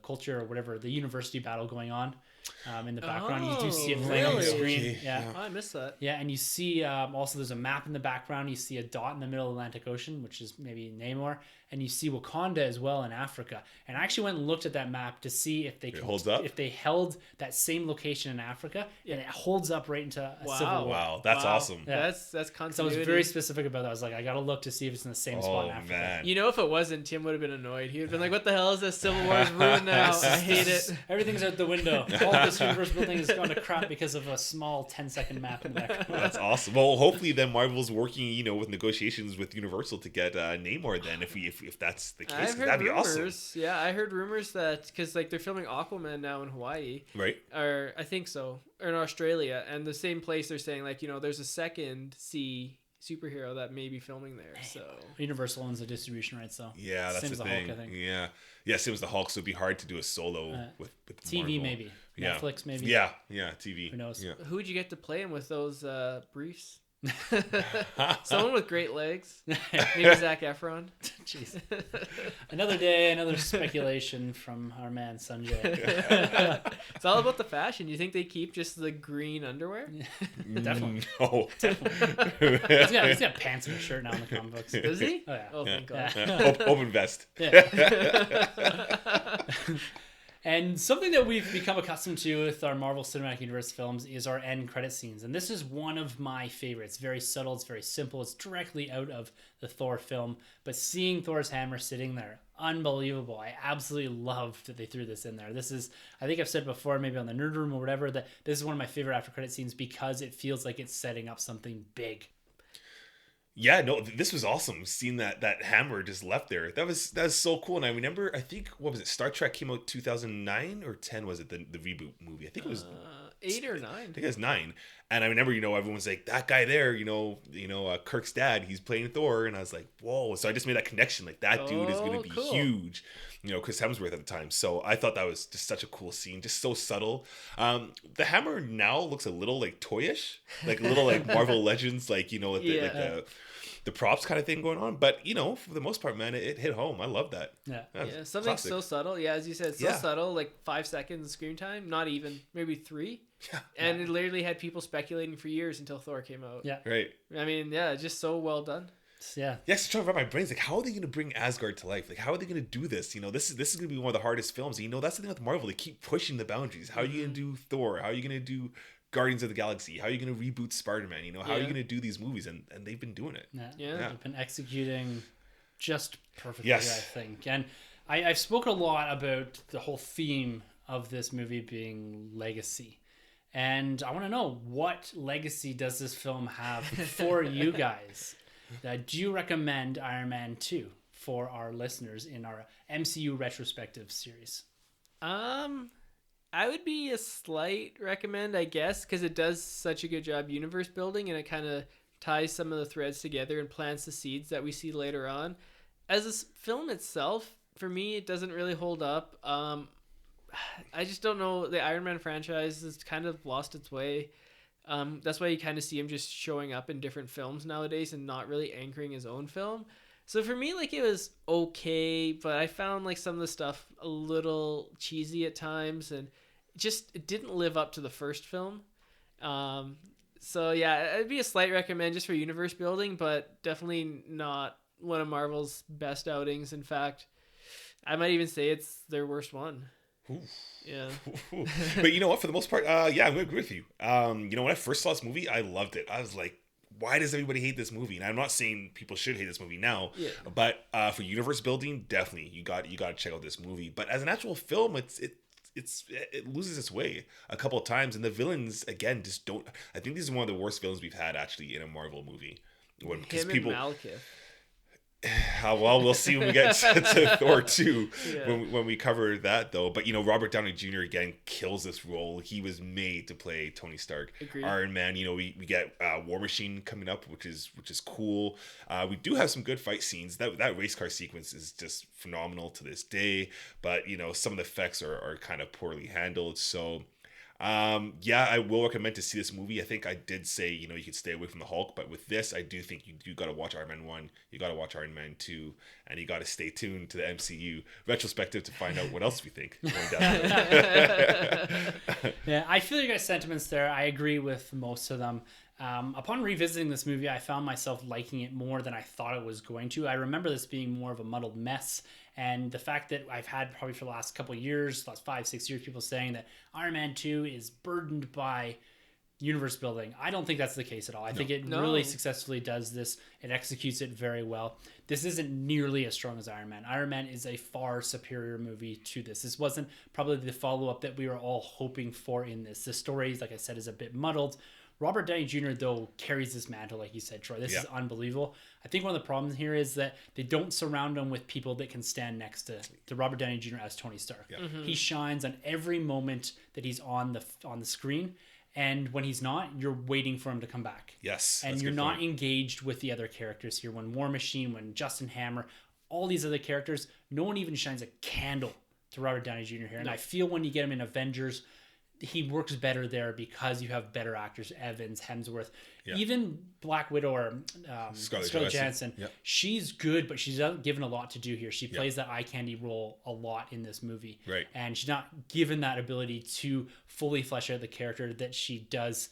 culture or whatever, the university battle going on in the background. You do see it playing on the screen. Okay. Yeah. Oh, I missed that. Yeah, and you see also there's a map in the background. You see a dot in the middle of the Atlantic Ocean, which is maybe Namor. And you see Wakanda as well in Africa. And I actually went and looked at that map to see if they holds up? if they held that same location in Africa, and it holds up right into a Civil War. Wow, that's awesome. Yeah. That's continuity. So I was very specific about that. I was like, I gotta look to see if it's in the same spot in Africa. Man. You know, if it wasn't, Tim would have been annoyed. He would have been like, what the hell is this? Civil War is ruined now. I hate it. Everything's out the window. All this universe building has gone to crap because of a small 10-second map in the background. That's awesome. Well, hopefully then Marvel's working, with negotiations with Universal to get Namor then, if that's the case. I've heard That'd be rumors. awesome. Yeah, I heard rumors that, because like they're filming Aquaman now in Hawaii. Right. Or I think so. Or in Australia. And the same place they're saying, like, there's a second sea superhero that may be filming there. So Universal owns the distribution rights, though. Yeah, that's same as the the thing. Hulk, I think. Yeah, same as the Hulk, so it'd be hard to do a solo with TV Marvel. maybe. Yeah. Netflix maybe. Yeah, TV. Who knows? Yeah. who would you get to play him with those briefs? Someone with great legs. Maybe Zac Efron. Jeez. Another day, another speculation from our man Sunjay. It's all about the fashion. You think they keep just the green underwear? Definitely. No. He's got pants and a shirt now in the comic books. Does he? Oh, yeah. Oh, thank God. Open vest. Yeah. And something that we've become accustomed to with our Marvel Cinematic Universe films is our end credit scenes. And this is one of my favorites. Very subtle. It's very simple. It's directly out of the Thor film. But seeing Thor's hammer sitting there, unbelievable. I absolutely love that they threw this in there. This is, I think I've said before, maybe on the Nerd Room or whatever, that this is one of my favorite after credit scenes because it feels like it's setting up something big. Yeah, no, this was awesome. Seeing that hammer just left there, that was so cool. And I remember, I think, what was it? Star Trek came out 2009 or 10? Was it the reboot movie? I think it was 8 or 9. I think it was 9. And I remember, everyone's like, that guy there, Kirk's dad, he's playing Thor, and I was like, whoa. So I just made that connection, like that dude is going to be cool. huge. Chris Hemsworth at the time. So I thought that was just such a cool scene, just so subtle. The hammer now looks a little like toyish, like a little like Marvel Legends, like the props kind of thing going on. But for the most part, man, it hit home. I love that. Yeah. Something so subtle. Yeah, as you said, so subtle, like 5 seconds of screen time, not even, maybe 3. Yeah. And it literally had people speculating for years until Thor came out. Yeah. Right. I mean, just so well done. Yeah. Yes, trying to wrap my brains. Like, how are they going to bring Asgard to life? Like, how are they going to do this? This is going to be one of the hardest films. That's the thing with Marvel. They keep pushing the boundaries. How are you going to do Thor? How are you going to do Guardians of the Galaxy? How are you going to reboot Spider-Man? How are you going to do these movies? And they've been doing it. Yeah. They've been executing just perfectly, I think. And I've spoken a lot about the whole theme of this movie being legacy. And I want to know, what legacy does this film have for you guys? Do you recommend Iron Man 2 for our listeners in our MCU retrospective series? I would be a slight recommend, I guess, because it does such a good job universe building, and it kind of ties some of the threads together and plants the seeds that we see later on. As a film itself, for me, it doesn't really hold up. I just don't know. The Iron Man franchise has kind of lost its way. That's why you kind of see him just showing up in different films nowadays and not really anchoring his own film. So for me, like, it was okay, but I found like some of the stuff a little cheesy at times, and it didn't live up to the first film. So yeah, it'd be a slight recommend just for universe building, but definitely not one of Marvel's best outings. In fact, I might even say it's their worst one. Oof. Yeah. But you know what? For the most part, I'm going to agree with you. When I first saw this movie, I loved it. I was like, why does everybody hate this movie? And I'm not saying people should hate this movie now, but for universe building, definitely you got to check out this movie. But as an actual film, it loses its way a couple of times, and the villains again just don't. I think this is one of the worst villains we've had actually in a Marvel movie. Him and Malekith. Well, we'll see when we get to Thor 2 when we cover that, though. But Robert Downey Jr. again kills this role. He was made to play Tony Stark. Agreed. Iron Man. We get War Machine coming up, which is cool. We do have some good fight scenes. That race car sequence is just phenomenal to this day. But some of the effects are kind of poorly handled. So. I will recommend to see this movie. I think I did say, you could stay away from the Hulk, but with this, I do think you got to watch Iron Man 1, you got to watch Iron Man 2, and you got to stay tuned to the MCU retrospective to find out what else we think. Yeah, I feel your guys' sentiments there. I agree with most of them. Upon revisiting this movie, I found myself liking it more than I thought it was going to. I remember this being more of a muddled mess, and the fact that I've had probably for the last couple of years, last 5-6 years, people saying that Iron Man 2 is burdened by universe building. I don't think that's the case at all. I think it really successfully does this. It executes it very well. This isn't nearly as strong as Iron Man. Iron Man is a far superior movie to this. This wasn't probably the follow-up that we were all hoping for in this. The story, like I said, is a bit muddled. Robert Downey Jr., though, carries this mantle, like you said, Troy. This is unbelievable. I think one of the problems here is that they don't surround him with people that can stand next to Robert Downey Jr. as Tony Stark. Yeah. Mm-hmm. He shines on every moment that he's on the screen, and when he's not, you're waiting for him to come back. Yes. And you're not engaged with the other characters here. When War Machine, when Justin Hammer, all these other characters, no one even shines a candle to Robert Downey Jr. here. And I feel when you get him in Avengers, he works better there because you have better actors, Evans, Hemsworth, even Black Widow or Scarlett Johansson. Yep. She's good, but she's not given a lot to do here. She plays that eye candy role a lot in this movie. Right. And she's not given that ability to fully flesh out the character that she does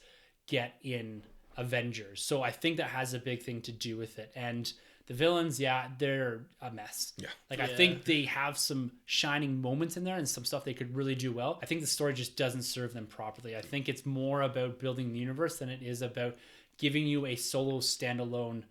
get in Avengers. So I think that has a big thing to do with it. And the villains, they're a mess. Yeah. I think they have some shining moments in there and some stuff they could really do well. I think the story just doesn't serve them properly. I think it's more about building the universe than it is about giving you a solo standalone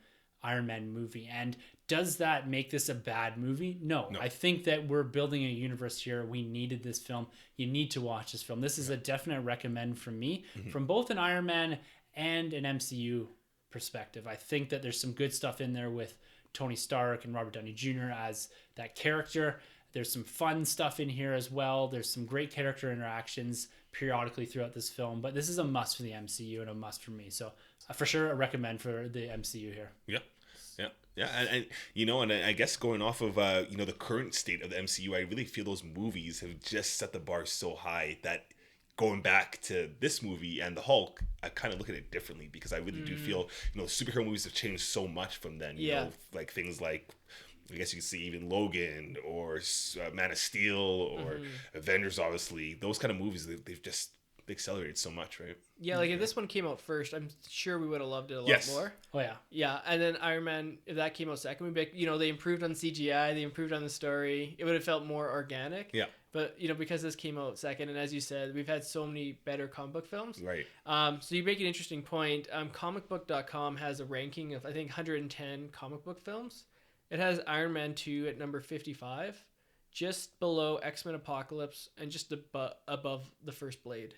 Iron Man movie. And does that make this a bad movie? No. I think that we're building a universe here. We needed this film. You need to watch this film. This is a definite recommend from me, from both an Iron Man and an MCU perspective. I think that there's some good stuff in there with Tony Stark and Robert Downey Jr. as that character. There's some fun stuff in here as well. There's some great character interactions periodically throughout this film, but this is a must for the MCU and a must for me. So for sure, a recommend for the MCU here. And I guess going off of the current state of the MCU, I really feel those movies have just set the bar so high that going back to this movie and the Hulk, I kind of look at it differently because I really do feel, superhero movies have changed so much from then. You know, like things like, I guess you could see even Logan or Man of Steel or Avengers, obviously. Those kind of movies, they've just accelerated so much, right? Yeah, like if this one came out first, I'm sure we would have loved it a lot more. Oh yeah. Yeah, and then Iron Man, if that came out second, we'd be like, they improved on CGI, they improved on the story. It would have felt more organic. Yeah. But because this came out second, and as you said, we've had so many better comic book films. Right. So you make an interesting point. Comicbook.com has a ranking of I think 110 comic book films. It has Iron Man 2 at number 55, just below X-Men Apocalypse, and just above the first Blade.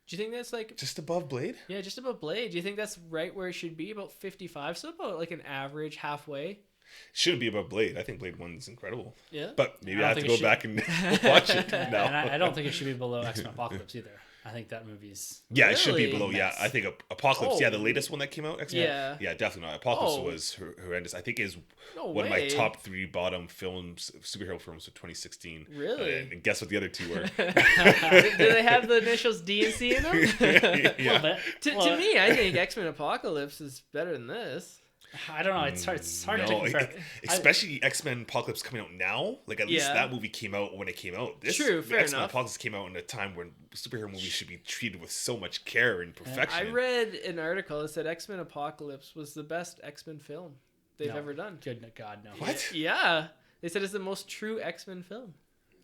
Do you think that's like... Just above Blade? Yeah, just above Blade. Do you think that's right where it should be? About 55? So about like an average, halfway? Shouldn't be above Blade. I think Blade 1 is incredible. Yeah? But maybe I have to go back and watch it now. And I don't think it should be below X-Men Apocalypse either. I think that movie's... Yeah, really? It should be below. Yeah, I think Apocalypse. Yeah, the latest one that came out. X-Men. Yeah, definitely not. Apocalypse was horrendous. I think is one of my top 3 bottom films, superhero films of 2016. Really? And guess what the other 2 were? Do they have the initials D and C in them? Yeah. To me, I think X-Men Apocalypse is better than this. I don't know. It's hard to compare. Especially X-Men Apocalypse coming out now. Like, at least that movie came out when it came out. True, fair X-Men enough. Apocalypse came out in a time when superhero movies should be treated with so much care and perfection. I read an article that said X-Men Apocalypse was the best X-Men film they've ever done. Good God, no. What? Yeah. They said it's the most true X-Men film.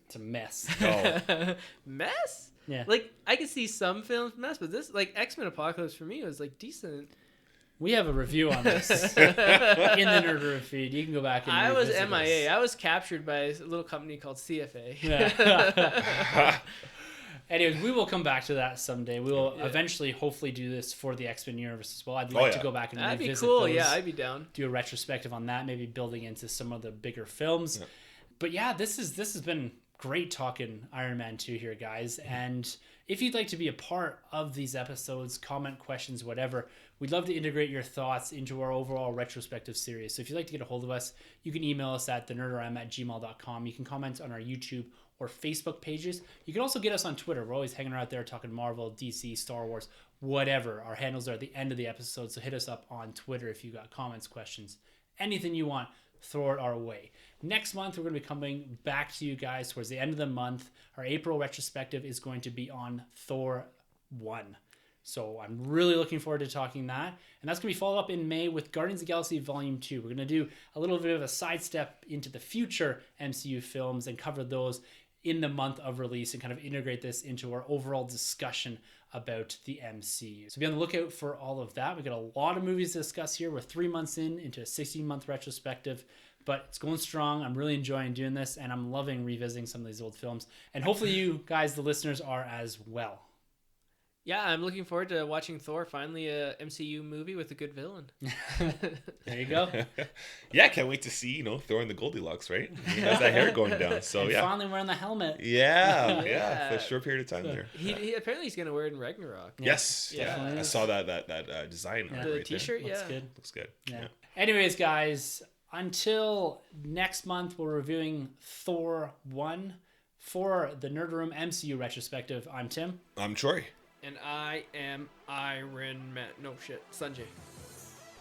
It's a mess. Oh. Mess? Yeah. Like, I could see some films mess, but this, like, X-Men Apocalypse for me was, like, decent. We have a review on this in the Nerd Room feed. You can go back and I was revisit MIA. this. I was captured by a little company called CFA. Yeah. Anyways, we will come back to that someday. We will eventually, hopefully, do this for the X-Men universe as well. I'd like to go back and That'd revisit be cool. those, Yeah, I'd be down. do a retrospective on that, maybe building into some of the bigger films. Yeah. But yeah, this has been great talking Iron Man 2 here, guys. And if you'd like to be a part of these episodes, comment, questions, whatever, we'd love to integrate your thoughts into our overall retrospective series. So if you'd like to get a hold of us, you can email us at thenerdrm@gmail.com. You can comment on our YouTube or Facebook pages. You can also get us on Twitter. We're always hanging out there talking Marvel, DC, Star Wars, whatever. Our handles are at the end of the episode, so hit us up on Twitter if you got comments, questions, anything you want, throw it our way. Next month, we're going to be coming back to you guys towards the end of the month. Our April retrospective is going to be on Thor 1. So I'm really looking forward to talking that. And that's going to be followed up in May with Guardians of the Galaxy Volume 2. We're going to do a little bit of a sidestep into the future MCU films and cover those in the month of release and kind of integrate this into our overall discussion about the MCU. So be on the lookout for all of that. We've got a lot of movies to discuss here. We're 3 months into a 16-month retrospective, but it's going strong. I'm really enjoying doing this, and I'm loving revisiting some of these old films. And hopefully you guys, the listeners, are as well. Yeah, I'm looking forward to watching Thor, finally a MCU movie with a good villain. There you go. Yeah, can't wait to see, Thor in the Goldilocks, right? He has that hair going down, so and yeah. finally wearing the helmet. Yeah, for a short period of time there. He apparently he's going to wear it in Ragnarok. Yes, I saw that design. The right t-shirt, there. Looks good. Yeah. Anyways, guys, until next month, we're reviewing Thor 1 for the Nerd Room MCU retrospective. I'm Tim. I'm Troy. And I am Iron Man. No shit, Sunjay.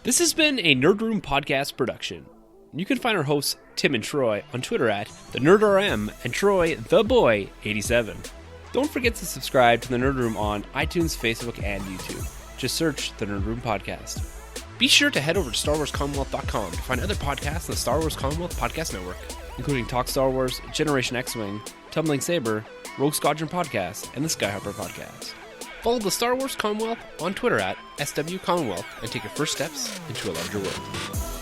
This has been a Nerd Room podcast production. You can find our hosts, Tim and Troy, on Twitter at TheNerdRM and Troy TheBoy87. Don't forget to subscribe to the Nerd Room on iTunes, Facebook, and YouTube. Just search the Nerd Room Podcast. Be sure to head over to StarWarsCommonwealth.com to find other podcasts on the Star Wars Commonwealth Podcast Network, including Talk Star Wars, Generation X-Wing, Tumbling Saber, Rogue Squadron Podcast, and the Skyhopper Podcast. Follow the Star Wars Commonwealth on Twitter at SW Commonwealth and take your first steps into a larger world.